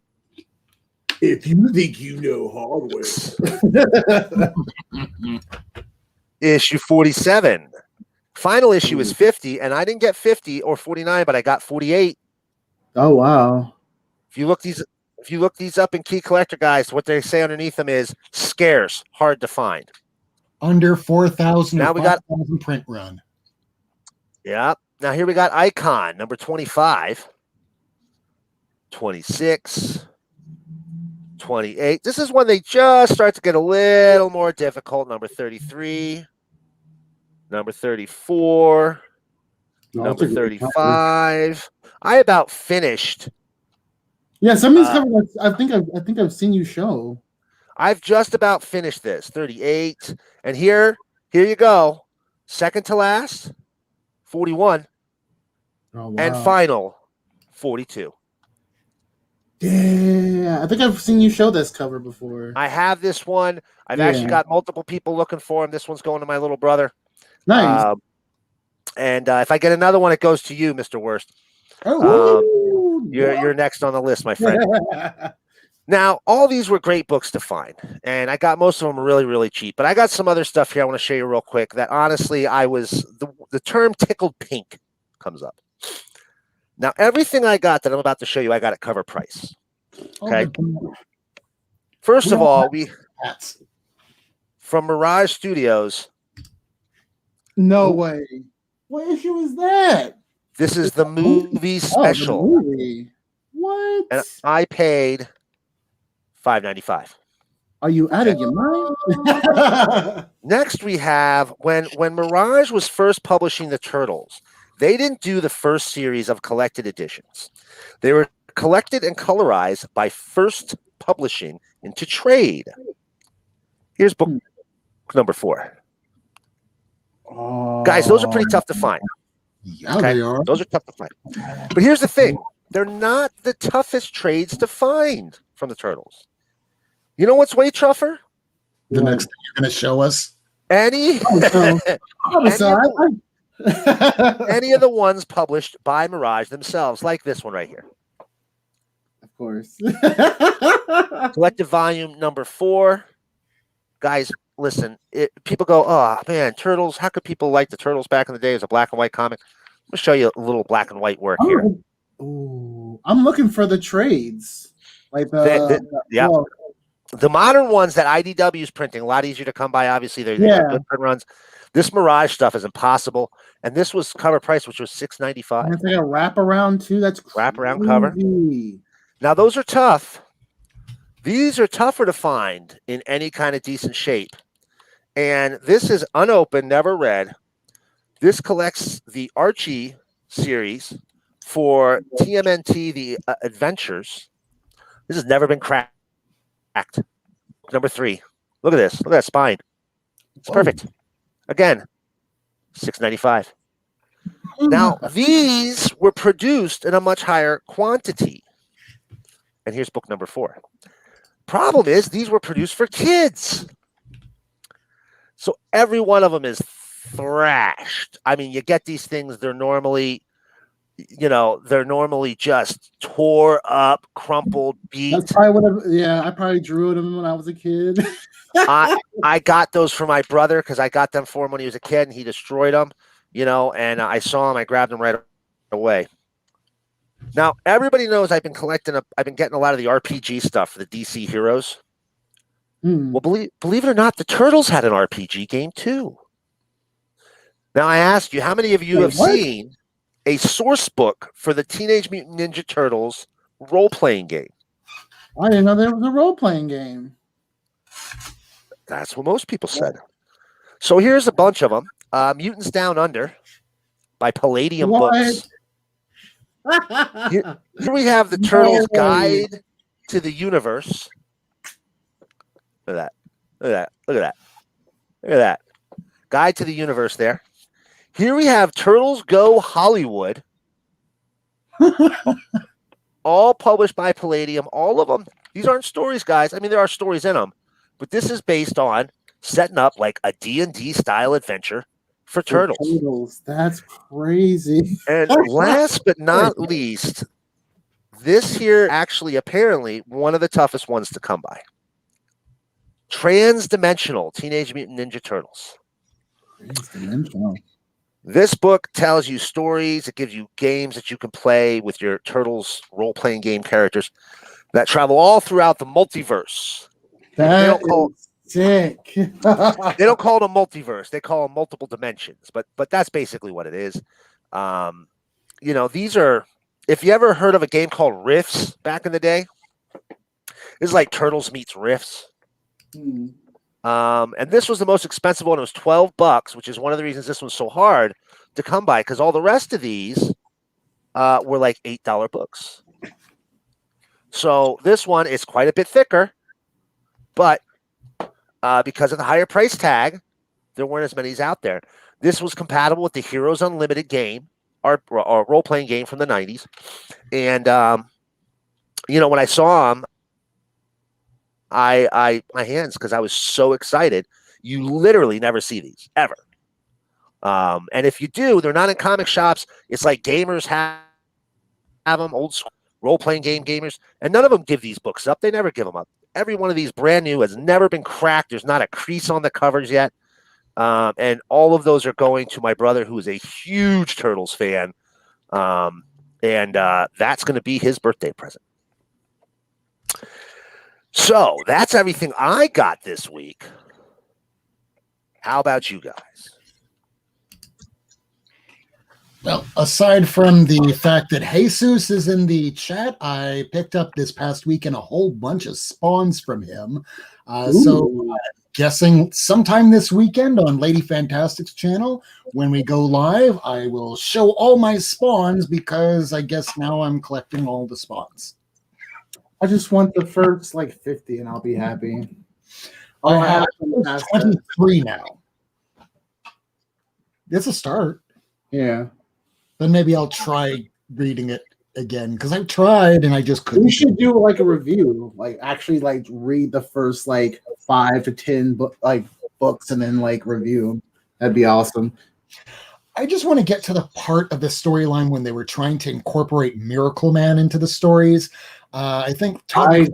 If you think you know hardware. Issue 47. Final issue is 50, and I didn't get 50 or 49, but I got 48. Oh wow. If you look these up in Key Collector Guys, what they say underneath them is scarce, hard to find. Under 4,000 Now or we got 5,000 print run. Yeah. Now here we got Icon number 25, 26, 28. This is when they just start to get a little more difficult. Number 33, number 34, number 35. I about finished. Yeah, some of these covers I think I've seen you show. I've just about finished this. 38. And here you go. Second to last, 41. Oh, wow. And final, 42. Yeah, I think I've seen you show this cover before. I have this one. I've actually got multiple people looking for him. This one's going to my little brother. Nice. And if I get another one, it goes to you, Mr. Worst. You're next on the list, my friend. Now, all these were great books to find, and I got most of them really, really cheap. But I got some other stuff here I want to show you real quick that honestly, the term tickled pink comes up. Now, everything I got that I'm about to show you, I got at cover price. Okay. First of all, from Mirage Studios. No way. What issue is that? This is the movie special. Oh, the movie. What? And I paid $5.95. Are you out of your mind? Next, we have when Mirage was first publishing the Turtles, they didn't do the first series of collected editions. They were collected and colorized by First Publishing into trade. Here's book number 4. Guys, those are pretty tough to find. Yeah, they are. Those are tough to find. But here's the thing. They're not the toughest trades to find from the Turtles. You know what's way tougher? The next thing you're going to show us. Any of the ones published by Mirage themselves, like this one right here. Of course. Collective volume number 4. Guys, listen, people go, oh, man, Turtles. How could people like the Turtles back in the day as a black and white comic? I'm going to show you a little black and white work here. Oh, I'm looking for the trades. Like the modern ones that IDW is printing, a lot easier to come by. Obviously, they're good print runs. This Mirage stuff is impossible. And this was cover price, which was $6.95. It's like a wraparound, too. That's crazy. Wraparound cover. Now, those are tough. These are tougher to find in any kind of decent shape. And this is unopened, never read. This collects the Archie series for TMNT, the Adventures. This has never been cracked. Number 3. Look at this. Look at that spine. It's perfect. Again, $6.95. Now, these were produced in a much higher quantity. And here's book number 4. Problem is, these were produced for kids. So every one of them is thrashed. I mean, you get these things, they're normally just tore up, crumpled, beat. That's probably I probably drew them when I was a kid. I got those for my brother because I got them for him when he was a kid and he destroyed them, and I saw them, I grabbed them right away. Now, everybody knows I've been getting a lot of the RPG stuff for the DC heroes. Well, believe it or not, the Turtles had an RPG game too. Now, I ask you, how many of you have seen a source book for the Teenage Mutant Ninja Turtles role-playing game? I didn't know there was a role-playing game. That's what most people said. So here's a bunch of them. Mutants Down Under by Palladium Books. Here we have the Turtles Guide to the Universe. Look at that. Look at that. Look at that. Look at that. Guide to the Universe there. Here we have Turtles Go Hollywood. All published by Palladium. All of them. These aren't stories, guys. I mean, there are stories in them. But this is based on setting up like a D&D style adventure for turtles. That's crazy. And last but not least, this here actually apparently one of the toughest ones to come by. Transdimensional Teenage Mutant Ninja Turtles. Transdimensional. This book tells you stories. It gives you games that you can play with your Turtles role-playing game characters that travel all throughout the multiverse. That is sick. They don't call it a multiverse. They call them multiple dimensions. But that's basically what it is. These are, if you ever heard of a game called Riffs back in the day, it's like Turtles meets Riffs. And this was the most expensive one. It was $12, which is one of the reasons this one's so hard to come by, because all the rest of these were like $8 books. So this one is quite a bit thicker, but because of the higher price tag, there weren't as many out there. This was compatible with the Heroes Unlimited game, our role-playing game from the 90s. And, when I saw them, my hands, because I was so excited. You literally never see these ever. And if you do, they're not in comic shops. It's like gamers have them, old school role-playing game gamers, and none of them give these books up. They never give them up. Every one of these brand new, has never been cracked. There's not a crease on the covers yet. And all of those are going to my brother, who is a huge Turtles fan. And that's going to be his birthday present. So that's everything I got this week. How about you guys? Well, aside from the fact that Jesus is in the chat, I picked up this past weekend a whole bunch of spawns from him. Guessing sometime this weekend on Lady Fantastic's channel, when we go live, I will show all my spawns, because I guess now I'm collecting all the spawns. I just want the first 50 and I'll be happy. I have 23 now. It's a start. Yeah. Then maybe I'll try reading it again, because I tried and I just couldn't. We should do a review, actually read the first 5 to 10 books and then review. That'd be awesome. I just want to get to the part of the storyline when they were trying to incorporate Miracleman into the stories. I think I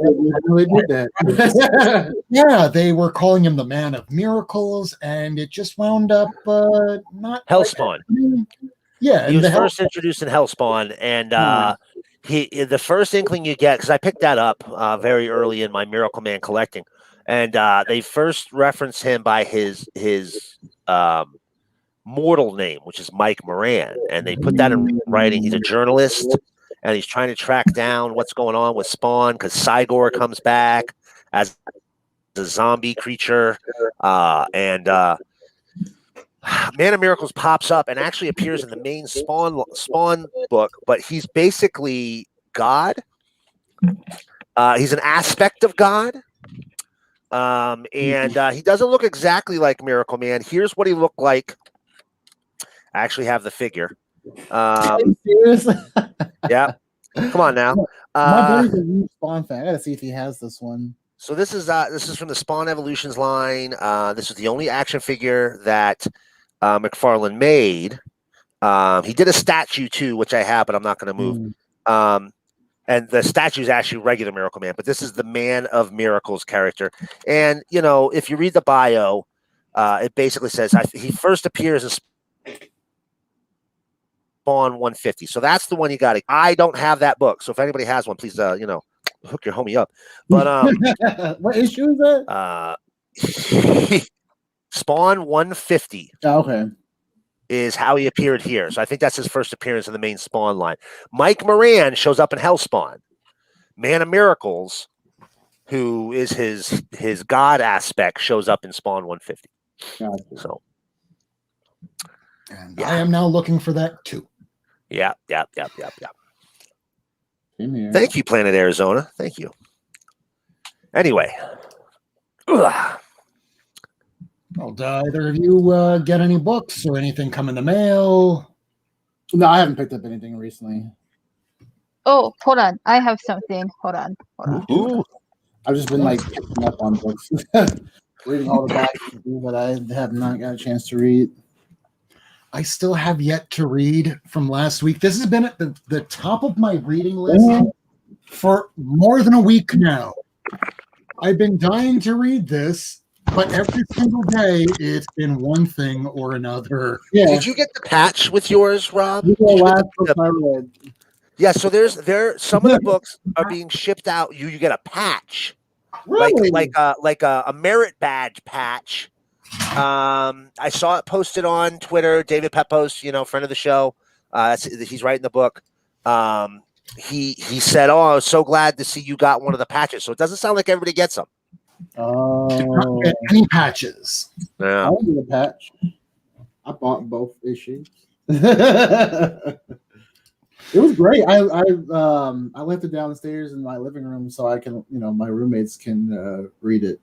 really did that. Yeah, they were calling him the Man of Miracles, and it just wound up not Hellspawn. Yeah, he was first introduced in Hellspawn, and the first inkling you get, because I picked that up very early in my Miracleman collecting, and they first reference him by his mortal name, which is Mike Moran, and they put that in writing. He's a journalist, and he's trying to track down what's going on with Spawn, because Cygor comes back, as a zombie creature, and Man of Miracles pops up and actually appears in the main Spawn book, but he's basically God. He's an aspect of God. And he doesn't look exactly like Miracleman. Here's what he looked like. I actually have the figure. Are you serious? Yeah. Come on now. My buddy's a huge Spawn fan. I gotta see if he has this one. So this is from the Spawn Evolutions line. This is the only action figure that McFarlane made. He did a statue too, which I have, but I'm not going to move. And the statue is actually regular Miracleman, but this is the Man of Miracles character. And you know, if you read the bio, it basically says he first appears in Spawn 150. So that's the one you got. I don't have that book, so if anybody has one, please, hook your homie up. But what issue is that? Spawn 150. Oh, okay. Is how he appeared here. So I think that's his first appearance in the main Spawn line. Mike Moran shows up in Hellspawn. Man of Miracles, who is his God aspect, shows up in Spawn 150. Gotcha. So, And I am now looking for that too. yeah. Same here. Thank you, Planet Arizona. Thank you. Anyway. Ugh. Well, do either of you get any books or anything come in the mail? No, I haven't picked up anything recently. Oh, hold on. I have something. Hold on. Ooh. I've just been like picking up on books, reading all the backs that I have not got a chance to read. I still have yet to read from last week. This has been at the top of my reading list for more than a week now. I've been dying to read this, but every single day it's been one thing or another. Yeah. Did you get the patch with yours, Rob? This is the last book I read. Yeah, so there some of the books are being shipped out. You get a patch. Really? Like a merit badge patch. I saw it posted on Twitter. David Pepos, friend of the show. He's writing the book. He said, "Oh, I was so glad to see you got one of the patches." So it doesn't sound like everybody gets them. Oh, Get any patches? I Yeah. want to get a patch. I bought both issues. It was great. I left it downstairs in my living room so I can, my roommates can read it.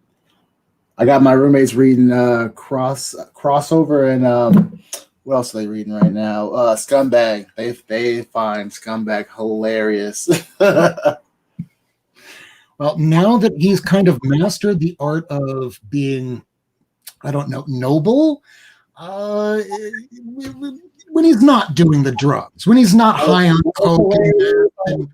I got my roommates reading Crossover and what else are they reading right now? Scumbag. They find Scumbag hilarious. Well, now that he's kind of mastered the art of being, I don't know, noble, when he's not doing the drugs, when he's not high on coke and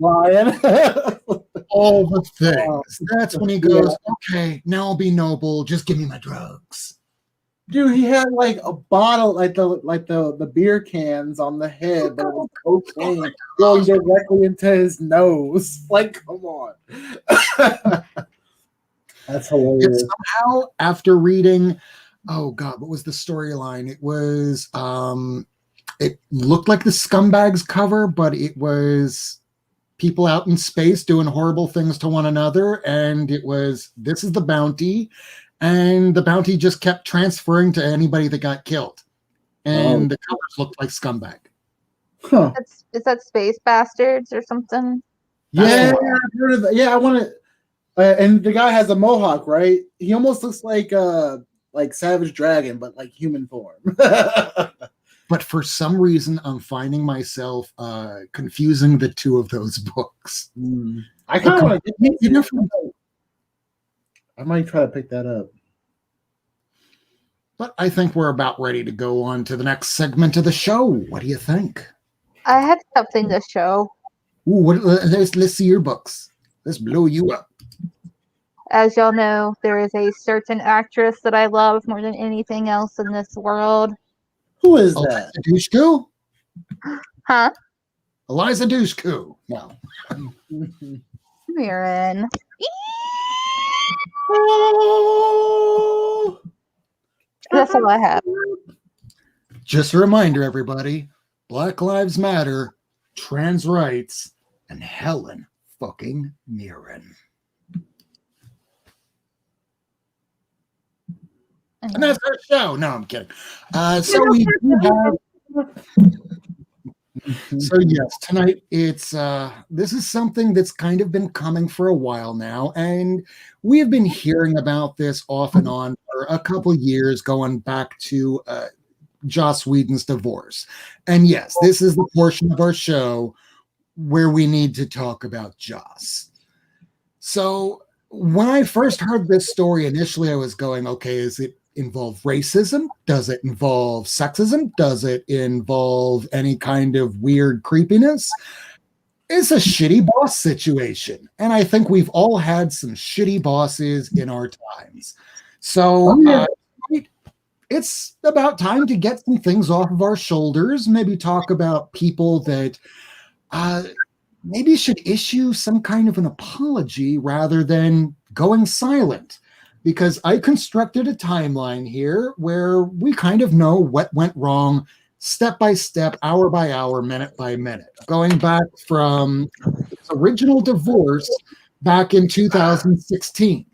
all the things, that's when he goes, okay, now I'll be noble. Just give me my drugs. Dude, he had like a bottle, like the beer cans on the head, but it was cocaine going directly into his nose. Like, come on. That's hilarious. Somehow, after reading, oh God, what was the storyline? It was, it looked like the Scumbags cover, but it was people out in space doing horrible things to one another. And it was, this is the bounty. And the bounty just kept transferring to anybody that got killed. And the covers looked like Scumbag. Huh. Is that Space Bastards or something? Yeah, I've heard of that. Yeah, I want to. And the guy has a mohawk, right? He almost looks like Savage Dragon, but like human form. But for some reason, I'm finding myself confusing the two of those books. I kind of want to get different. I might try to pick that up. But I think we're about ready to go on to the next segment of the show. What do you think? I have something to show. Ooh, let's see your books. Let's blow you up. As y'all know, there is a certain actress that I love more than anything else in this world. Who is that? Eliza Dushku? Huh? Eliza Dushku. No. Mirren. That's all I have. Just a reminder, everybody. Black Lives Matter, trans rights, and Helen fucking Mirren. And that's our show. No, I'm kidding. So we do have. So yes, tonight it's this is something that's kind of been coming for a while now, and we have been hearing about this off and on for a couple years, going back to Joss Whedon's divorce. And yes, this is the portion of our show where we need to talk about Joss. So when I first heard this story initially, I was going, okay, is it involve racism? Does it involve sexism? Does it involve any kind of weird creepiness? It's a shitty boss situation. And I think we've all had some shitty bosses in our times. So it's about time to get some things off of our shoulders, maybe talk about people that maybe should issue some kind of an apology rather than going silent. Because I constructed a timeline here where we kind of know what went wrong step by step, hour by hour, minute by minute, going back from its original divorce back in 2016.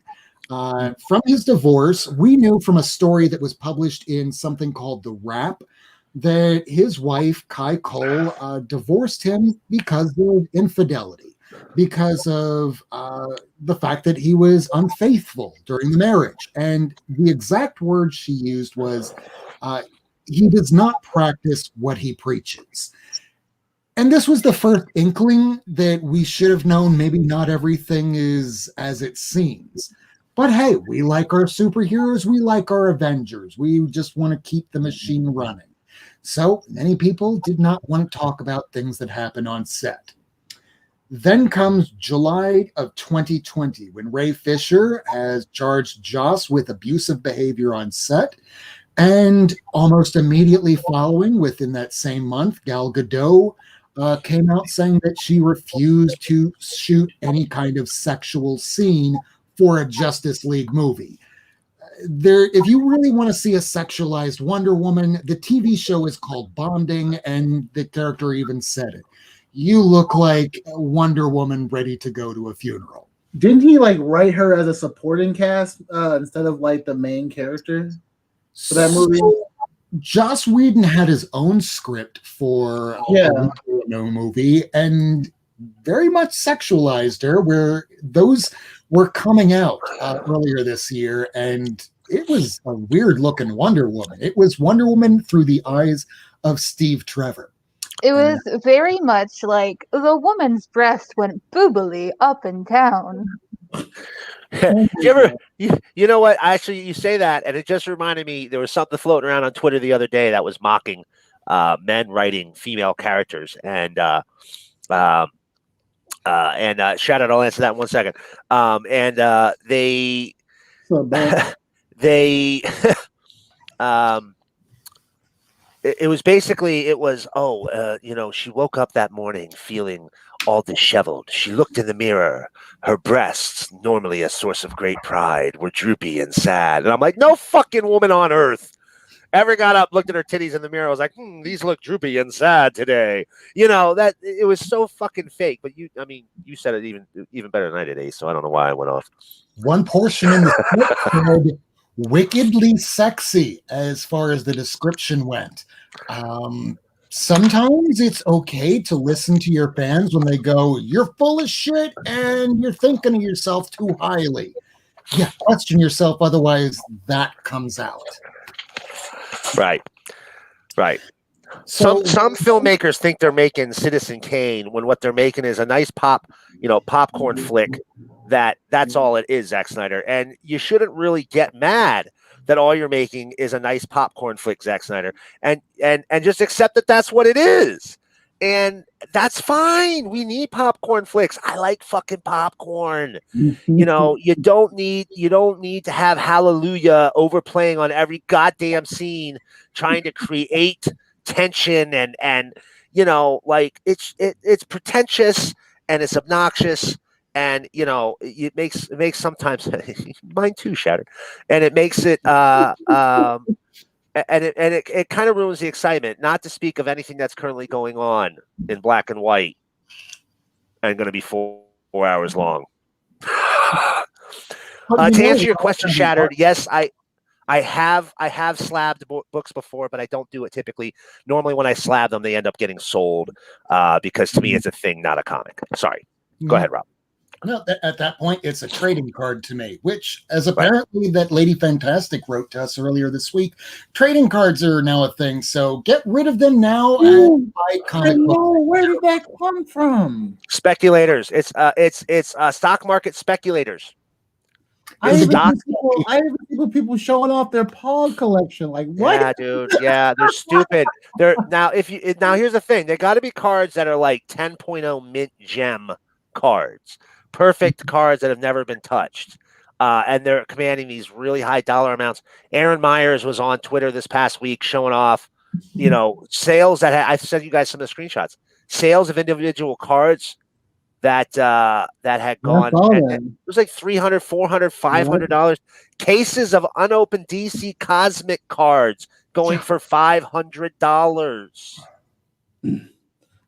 From his divorce, we knew from a story that was published in something called The Wrap that his wife, Kai Cole, divorced him because of infidelity. Because of the fact that he was unfaithful during the marriage. And the exact word she used was, he does not practice what he preaches. And this was the first inkling that we should have known maybe not everything is as it seems. But hey, we like our superheroes, we like our Avengers, we just want to keep the machine running. So many people did not want to talk about things that happen on set. Then comes July of 2020, when Ray Fisher has charged Joss with abusive behavior on set. And almost immediately following, within that same month, Gal Gadot came out saying that she refused to shoot any kind of sexual scene for a Justice League movie. If you really want to see a sexualized Wonder Woman, the TV show is called Bonding, and the character even said it. You look like Wonder Woman ready to go to a funeral. Didn't he like write her as a supporting cast instead of like the main character for that movie? So, Joss Whedon had his own script for a movie and very much sexualized her, where those were coming out earlier this year, and it was a weird looking Wonder Woman. It was Wonder Woman through the eyes of Steve Trevor. It was very much like the woman's breast went boobily up and down. You know what? Actually, you say that, and it just reminded me. There was something floating around on Twitter the other day that was mocking men writing female characters, and shout out. I'll answer that in 1 second. They they it was basically, she woke up that morning feeling all disheveled. She looked in the mirror. Her breasts, normally a source of great pride, were droopy and sad. And I'm like, no fucking woman on earth ever got up, looked at her titties in the mirror. I was like, these look droopy and sad today. That it was so fucking fake. But you said it even better than I did, Ace. So I don't know why I went off. One portion in the script said wickedly sexy as far as the description went. Sometimes it's okay to listen to your fans when they go, you're full of shit and you're thinking of yourself too highly. Yeah, question yourself, otherwise that comes out. Right. So, some filmmakers think they're making Citizen Kane when what they're making is a nice popcorn flick. That's all it is, Zack Snyder. And you shouldn't really get mad that all you're making is a nice popcorn flick, Zack Snyder, and just accept that that's what it is. And that's fine. We need popcorn flicks. I like fucking popcorn. You don't need to have Hallelujah overplaying on every goddamn scene, trying to create tension and it's pretentious and it's obnoxious. And it makes sometimes mine too shattered, and it makes it it kind of ruins the excitement. Not to speak of anything that's currently going on in black and white, and going to be 4 hours long. To answer your question, Shattered, yes, I I have slabbed books before, but I don't do it typically. Normally, when I slab them, they end up getting sold because to me, it's a thing, not a comic. Sorry. Go ahead, Rob. No, at that point, it's a trading card to me, which, as apparently that Lady Fantastic wrote to us earlier this week, trading cards are now a thing. So get rid of them now and buy comic books. Where did that come from? Speculators. It's stock market speculators. I even see people showing off their Pog collection. Like what? Yeah, dude. Yeah, they're stupid. Now here's the thing. They got to be cards that are like 10.0 mint gem cards. Perfect cards that have never been touched. And they're commanding these really high dollar amounts. Aaron Myers was on Twitter this past week showing off, sales that I sent you guys some of the screenshots. Sales of individual cards that had gone. It was like $300, $400, $500. Cases of unopened DC Cosmic cards going for $500.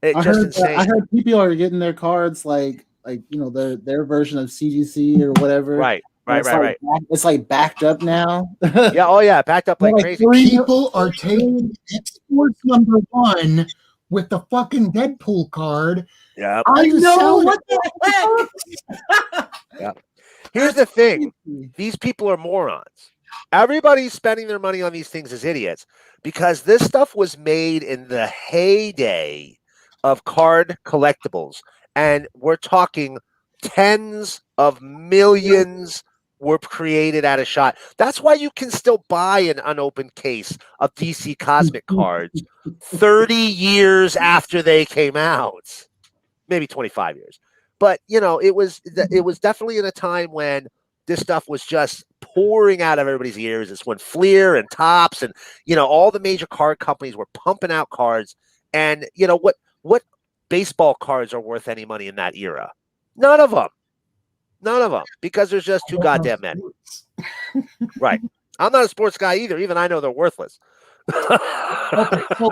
It's just insane. I heard people are getting their cards like their version of CGC or whatever. Right. It's like backed up now. Yeah. Oh yeah, backed up like crazy. People are taking X-Force #1 with the fucking Deadpool card. Yeah. I know what the heck. Yeah. Here's the thing: these people are morons. Everybody's spending their money on these things as idiots because this stuff was made in the heyday of card collectibles. And we're talking tens of millions were created at a shot. That's why you can still buy an unopened case of DC Cosmic cards 30 years after they came out. Maybe 25 years. But, it was definitely in a time when this stuff was just pouring out of everybody's ears. It's when Fleer and Topps and, all the major card companies were pumping out cards. And, what baseball cards are worth any money in that era? None of them, because there's just too goddamn many. Right. I'm not a sports guy either. Even I know they're worthless. Okay, so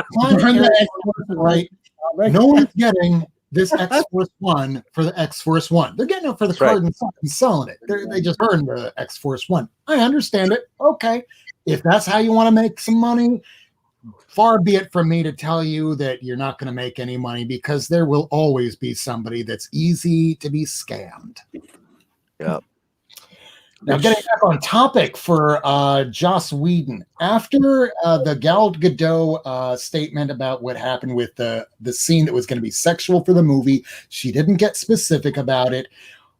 right. No one's getting this X-Force 1 for the X-Force 1. They're getting it for the card and selling it. They just earned the X-Force 1. I understand it. Okay. If that's how you want to make some money, far be it from me to tell you that you're not going to make any money because there will always be somebody that's easy to be scammed. Yeah. Now, getting back on topic for Joss Whedon, after the Gal Gadot statement about what happened with the scene that was going to be sexual for the movie, she didn't get specific about it.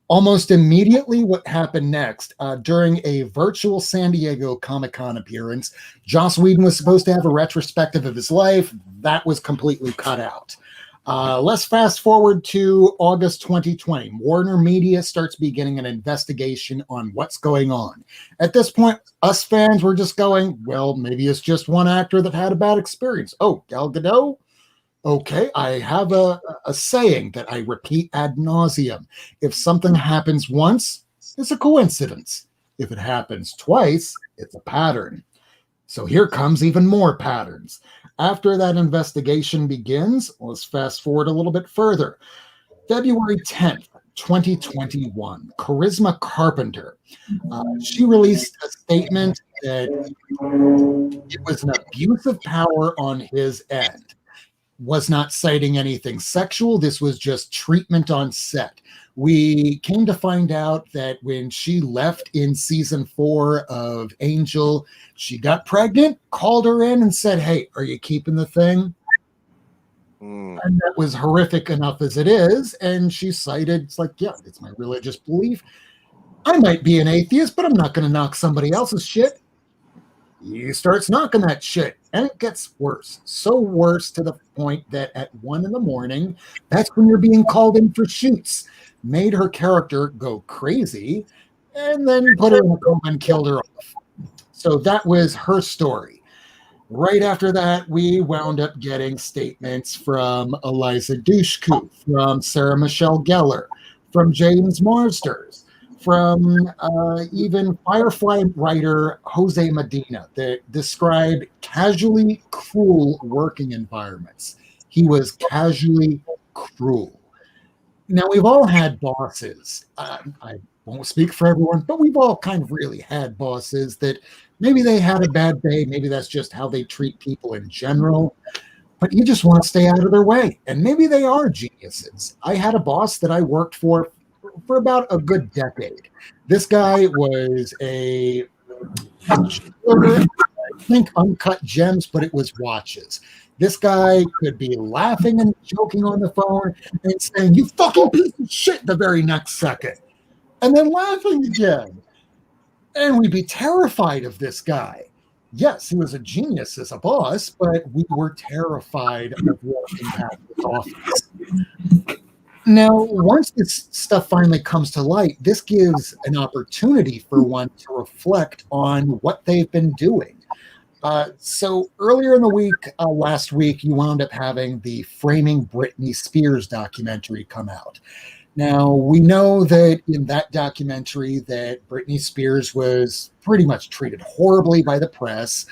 Almost immediately, what happened next, during a virtual San Diego Comic-Con appearance, Joss Whedon was supposed to have a retrospective of his life. That was completely cut out. Let's fast forward to August 2020. Warner Media starts beginning an investigation on what's going on. At this point, us fans were just going, well, maybe it's just one actor that had a bad experience. Oh, Gal Gadot? Okay, I have a saying that I repeat ad nauseum. If something happens once, it's a coincidence. If it happens twice, it's a pattern. So here comes even more patterns. After that investigation begins, let's fast forward a little bit further. February 10th, 2021, Charisma Carpenter. She released a statement that it was an abuse of power on his end. Was not citing anything sexual. This was just treatment on set. We came to find out that when she left in season 4 of Angel, she got pregnant, called her in and said, hey, are you keeping the thing? And that was horrific enough as it is. And she cited, it's like, yeah, it's my religious belief. I might be an atheist, but I'm not going to knock somebody else's shit. He starts knocking that shit, and it gets worse. So worse to the point that at 1 a.m, that's when you're being called in for shoots. Made her character go crazy, and then put her in a coma and killed her off. So that was her story. Right after that, we wound up getting statements from Eliza Dushku, from Sarah Michelle Gellar, from James Marsters, from even Firefly writer Jose Medina that described casually cruel working environments. He was casually cruel. Now, we've all had bosses. won't speak for everyone, but we've all kind of really had bosses that maybe they had a bad day. Maybe that's just how they treat people in general. But you just want to stay out of their way. And maybe they are geniuses. I had a boss that I worked for about a good decade. This guy was a jeweler, I think uncut gems, but it was watches. This guy could be laughing and joking on the phone and saying, "You fucking piece of shit," the very next second, and then laughing again. And we'd be terrified of this guy. Yes, he was a genius as a boss, but we were terrified of walking past his office. Now, once this stuff finally comes to light, this gives an opportunity for one to reflect on what they've been doing. So earlier in the week, last week, you wound up having the Framing Britney Spears documentary come out. Now, we know that in that documentary that Britney Spears was pretty much treated horribly by the press,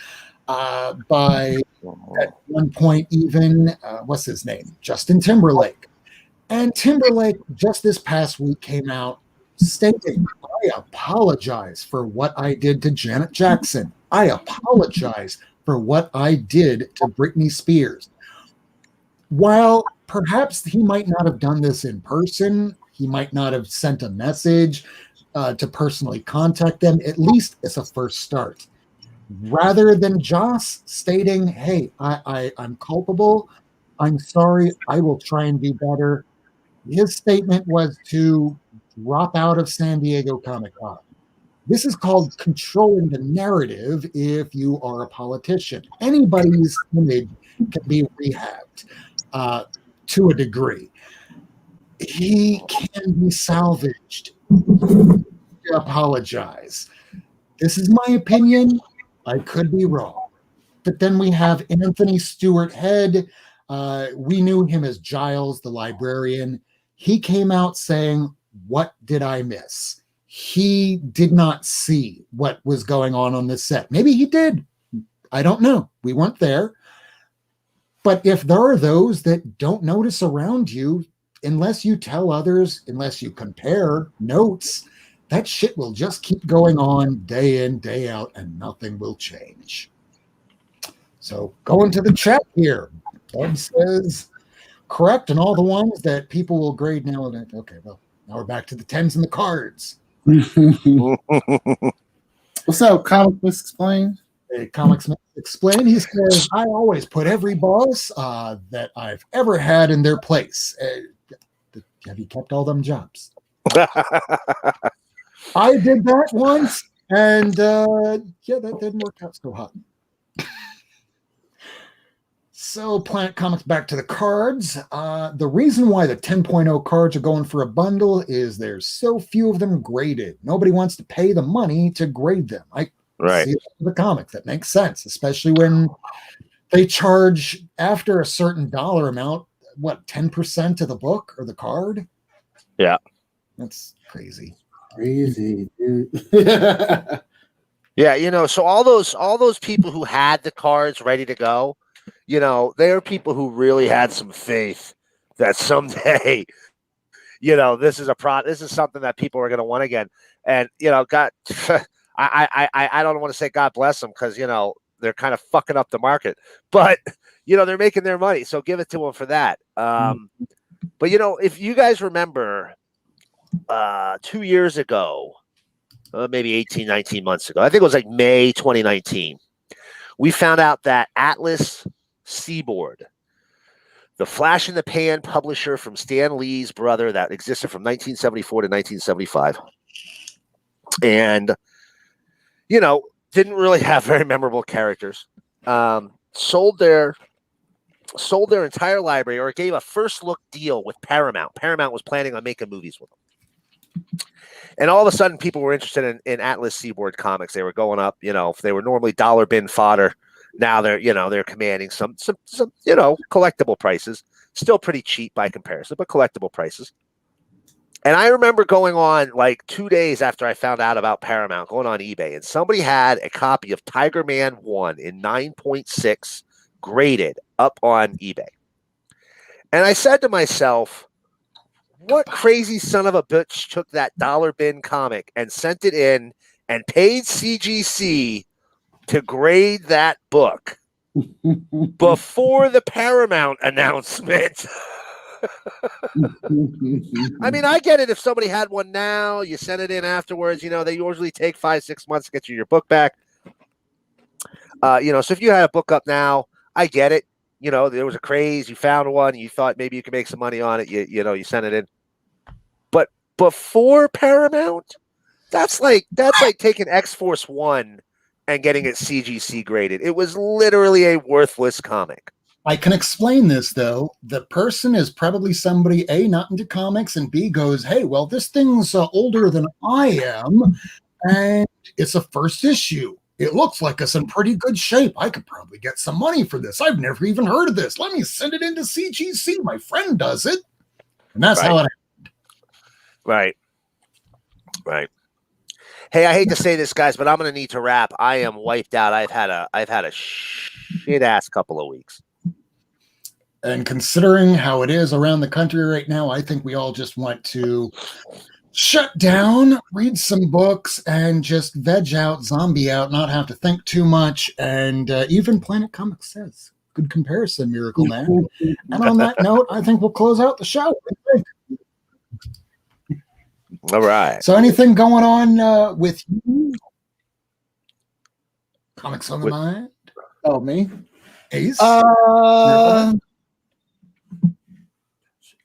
by at one point even, what's his name? Justin Timberlake. And Timberlake just this past week came out stating, "I apologize for what I did to Janet Jackson. I apologize for what I did to Britney Spears." While perhaps he might not have done this in person, he might not have sent a message to personally contact them, at least as a first start. Rather than Joss stating, "Hey, I'm culpable. I'm sorry. I will try and be better." His statement was to drop out of San Diego Comic-Con. This is called controlling the narrative if you are a politician. Anybody's image can be rehabbed to a degree. He can be salvaged. I apologize. This is my opinion. I could be wrong. But then we have Anthony Stewart Head. We knew him as Giles, the librarian. He came out saying, "What did I miss?" He did not see what was going on this set. Maybe he did. I don't know. We weren't there. But if there are those that don't notice around you, unless you tell others, unless you compare notes, that shit will just keep going on day in, day out, and nothing will change. So going to the chat here. Bob says, correct, and all the ones that people will grade now. Okay, well, now we're back to the 10s and the cards. What's up, Comic Books Explained? Comics Explained. He says, "I always put every boss that I've ever had in their place." Have you kept all them jobs? I did that once, and yeah, that didn't work out so hot. So, Planet Comics, back to the cards. The reason why the 10.0 cards are going for a bundle is there's so few of them graded. Nobody wants to pay the money to grade them. I see the comics. That makes sense, especially when they charge after a certain dollar amount, 10% of the book or the card? Yeah. That's crazy. Crazy, dude. Yeah, so all those people who had the cards ready to go, they are people who really had some faith that someday, this is something that people are going to want again. And God, I don't want to say God bless them because they're kind of fucking up the market, but they're making their money, so give it to them for that. But if you guys remember, 2 years ago, maybe 18, 19 months ago, I think it was like May 2019, we found out that Atlas Seaboard, the flash in the pan publisher from Stan Lee's brother that existed from 1974 to 1975, and didn't really have very memorable characters, sold their entire library, or gave a first look deal with Paramount. Paramount was planning on making movies with them. And all of a sudden, people were interested in Atlas Seaboard comics. They were going up. If they were normally dollar bin fodder, now they're commanding some collectible prices. Still pretty cheap by comparison, but collectible prices. And I remember going on like 2 days after I found out about Paramount, going on eBay, and somebody had a copy of Tiger Man 1 in 9.6 graded up on eBay. And I said to myself, what crazy son of a bitch took that dollar bin comic and sent it in and paid CGC to grade that book before the Paramount announcement? I mean, I get it. If somebody had one now, you send it in afterwards. They usually take 5-6 months to get you your book back. So if you had a book up now, I get it. There was a craze. You found one. You thought maybe you could make some money on it. You sent it in. But before Paramount, that's like taking X-Force 1 and getting it CGC graded. It was literally a worthless comic. I can explain this, though. The person is probably somebody, A, not into comics, and B, goes, hey, well, this thing's older than I am, and it's a first issue. It looks like it's in pretty good shape. I could probably get some money for this. I've never even heard of this. Let me send it into CGC. My friend does it. And that's how it happened. Right. Hey, I hate to say this, guys, but I'm going to need to wrap. I am wiped out. I've had a shit-ass couple of weeks. And considering how it is around the country right now, I think we all just want to shut down, read some books, and just veg out, zombie out, not have to think too much. And even Planet Comics says, good comparison, Miracleman. And on that note, I think we'll close out the show. All right. So anything going on with you? Comics on the mind? Oh, me? Ace?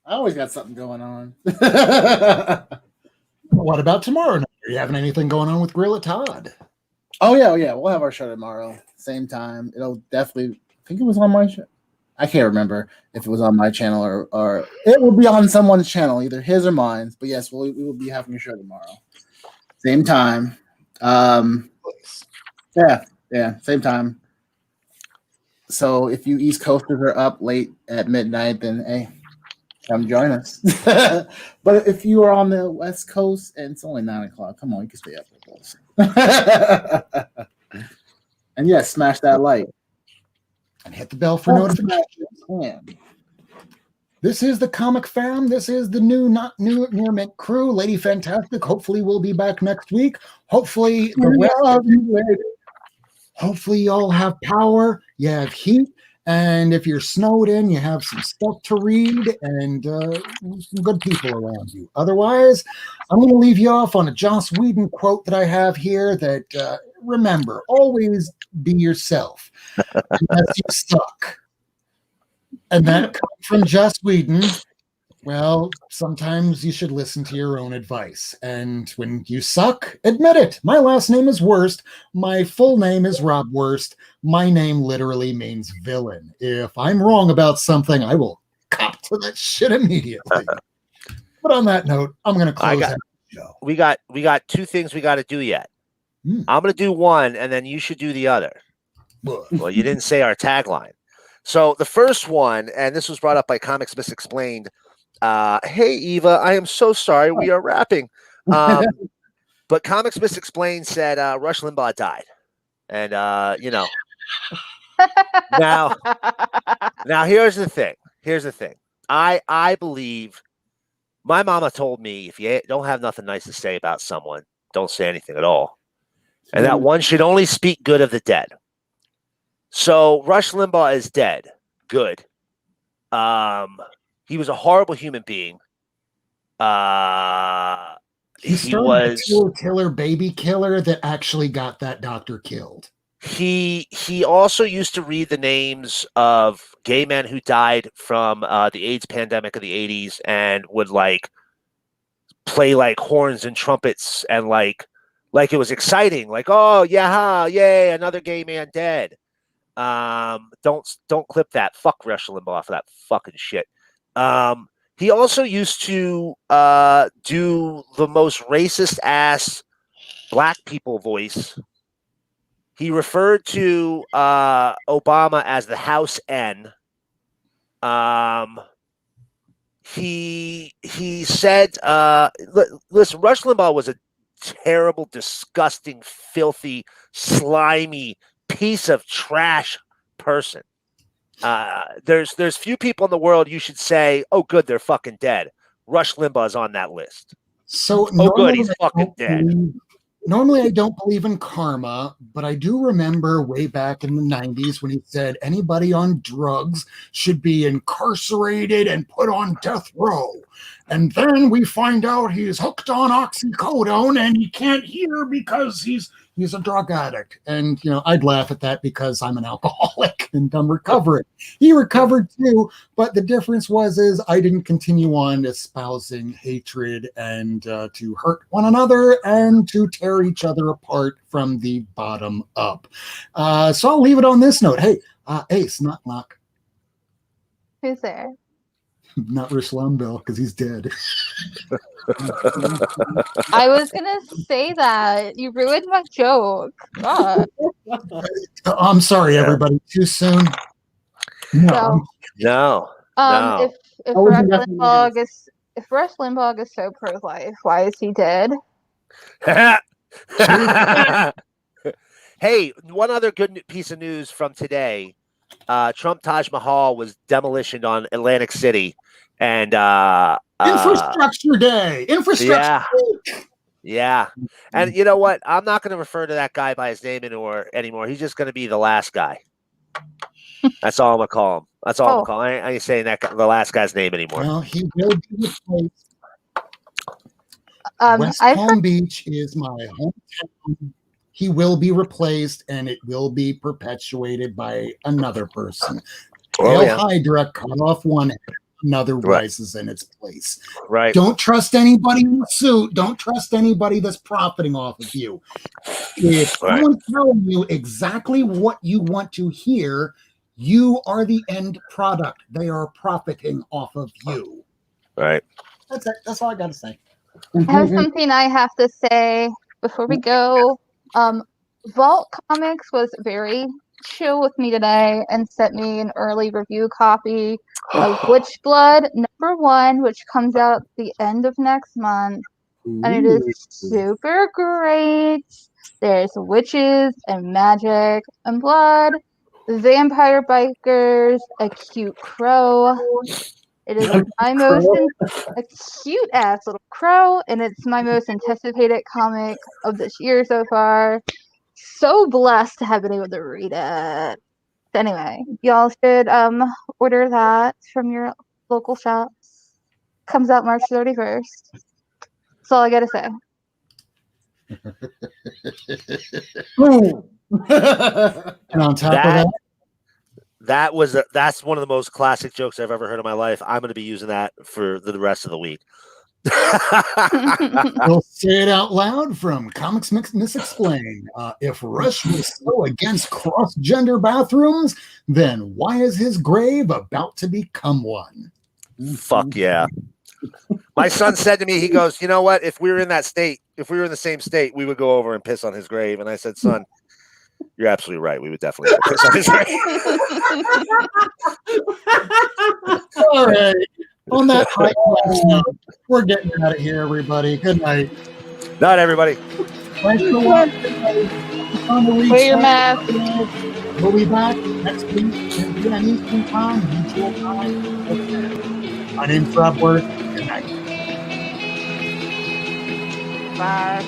I always got something going on. What about tomorrow night? Are you having anything going on with Gorilla Todd? Oh, yeah. We'll have our show tomorrow. Same time. It'll definitely, I think it was on my show. I can't remember if it was on my channel or it will be on someone's channel, either his or mine. But yes, we will be having a show tomorrow. Same time. Yeah, same time. So if you East Coasters are up late at midnight, then hey, come join us. But if you are on the West Coast and it's only 9 o'clock, come on, you can stay up with us. And yes, smash that like. And hit the bell for notifications. This is the Comic Fam. This is the not new Near Mint crew. Lady Fantastic. Hopefully we'll be back next week. Hopefully hopefully you all have power. You have heat. And if you're snowed in, you have some stuff to read and some good people around you. Otherwise, I'm going to leave you off on a Joss Whedon quote that I have here that, remember, always be yourself unless you suck. And that comes from Joss Whedon. Well, sometimes you should listen to your own advice. And when you suck, admit it. My last name is Worst. My full name is Rob Worst. My name literally means villain. If I'm wrong about something, I will cop to that shit immediately. But on that note, I'm going to close out the show. We got two things we got to do yet. I'm going to do one, and then you should do the other. Well, you didn't say our tagline. So the first one, and this was brought up by Comics Misexplained. Hey, Eva, I am so sorry. We are wrapping. But Comics Misexplained said Rush Limbaugh died. And, now here's the thing. I believe my mama told me if you don't have nothing nice to say about someone, don't say anything at all. And that one should only speak good of the dead. So Rush Limbaugh is dead. Good. He was a horrible human being. He was a killer, baby killer that actually got that doctor killed. He also used to read the names of gay men who died from the AIDS pandemic of the 80s and would play horns and trumpets and like it was exciting. Like, oh yeah, yay, another gay man dead. Don't clip that. Fuck Rush Limbaugh for that fucking shit. He also used to do the most racist ass black people voice. He referred to Obama as the House N. He said, listen, Rush Limbaugh was a terrible, disgusting, filthy, slimy piece of trash person. There's few people in the world you should say, oh, good, they're fucking dead. Rush Limbaugh's on that list. So Oh, good. He's I fucking don't dead. Normally, I don't believe in karma, but I do remember way back in the 90s when he said anybody on drugs should be incarcerated and put on death row. And then we find out he's hooked on oxycodone and he can't hear because he's a drug addict. And, I'd laugh at that because I'm an alcoholic and I'm recovering. He recovered too, but the difference is I didn't continue on espousing hatred and to hurt one another and to tear each other apart from the bottom up. So I'll leave it on this note. Hey, Ace, knock. Who's there? Not Ruslan Bill, because he's dead. I was gonna say that. You ruined my joke. God. I'm sorry, everybody. Too soon? No. No. If Rush Limbaugh is so pro-life, why is he dead? Hey, one other good piece of news from today. Trump Taj Mahal was demolitioned on Atlantic City. And Infrastructure Day. Infrastructure Day. Yeah. And you know what? I'm not going to refer to that guy by his name anymore. He's just going to be the last guy. That's all I'm going to call him. That's all I'm calling him. I ain't saying the last guy's name anymore. Well, he will be replaced. West Palm Beach is my hometown. He will be replaced, and it will be perpetuated by another person. Hydra cut off one head. Another rises in its place. Right. Don't trust anybody in the suit. Don't trust anybody that's profiting off of you. If someone's telling you exactly what you want to hear, you are the end product. They are profiting off of you. Right. That's it. That's all I got to say. I have something I have to say before we go. Vault Comics was very chill with me today and sent me an early review copy of Witchblood #1, which comes out the end of next month. And it is super great. There's witches and magic and blood, vampire bikers, a cute crow. It is a cute ass little crow, and it's my most anticipated comic of this year so far. So blessed to have been able to read it. Anyway, y'all should order that from your local shops. Comes out March 31st. That's all I gotta say. And on top of that, that's one of the most classic jokes I've ever heard in my life. I'm going to be using that for the rest of the week. We'll say it out loud from Comics Misexplained. If Rush was so against cross-gender bathrooms, then why is his grave about to become one? Fuck yeah. My son said to me, he goes, you know what? If we were in the same state, we would go over and piss on his grave. And I said, son, you're absolutely right. We would definitely go piss on his grave. All right. On that high class note, we're getting out of here, everybody. Good night. Night, everybody. Thanks for watching. Wear your mask. We'll be back next week at Eastern Time, usual time. Okay. My name's Rworstreport. Good night. Bye.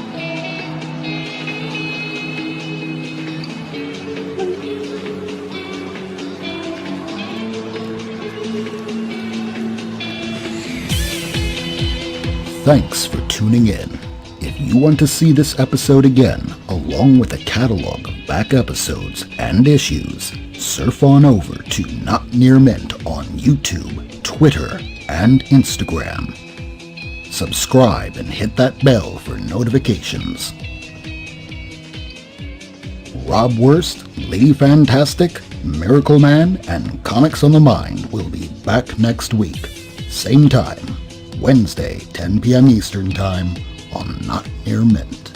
Thanks for tuning in. If you want to see this episode again, along with a catalog of back episodes and issues, surf on over to Not Near Mint on YouTube, Twitter, and Instagram. Subscribe and hit that bell for notifications. Rob Wurst, Lady Fantastic, Miracleman, and Comics on the Mind will be back next week. Same time, Wednesday, 10 p.m. Eastern Time on Not Near Mint.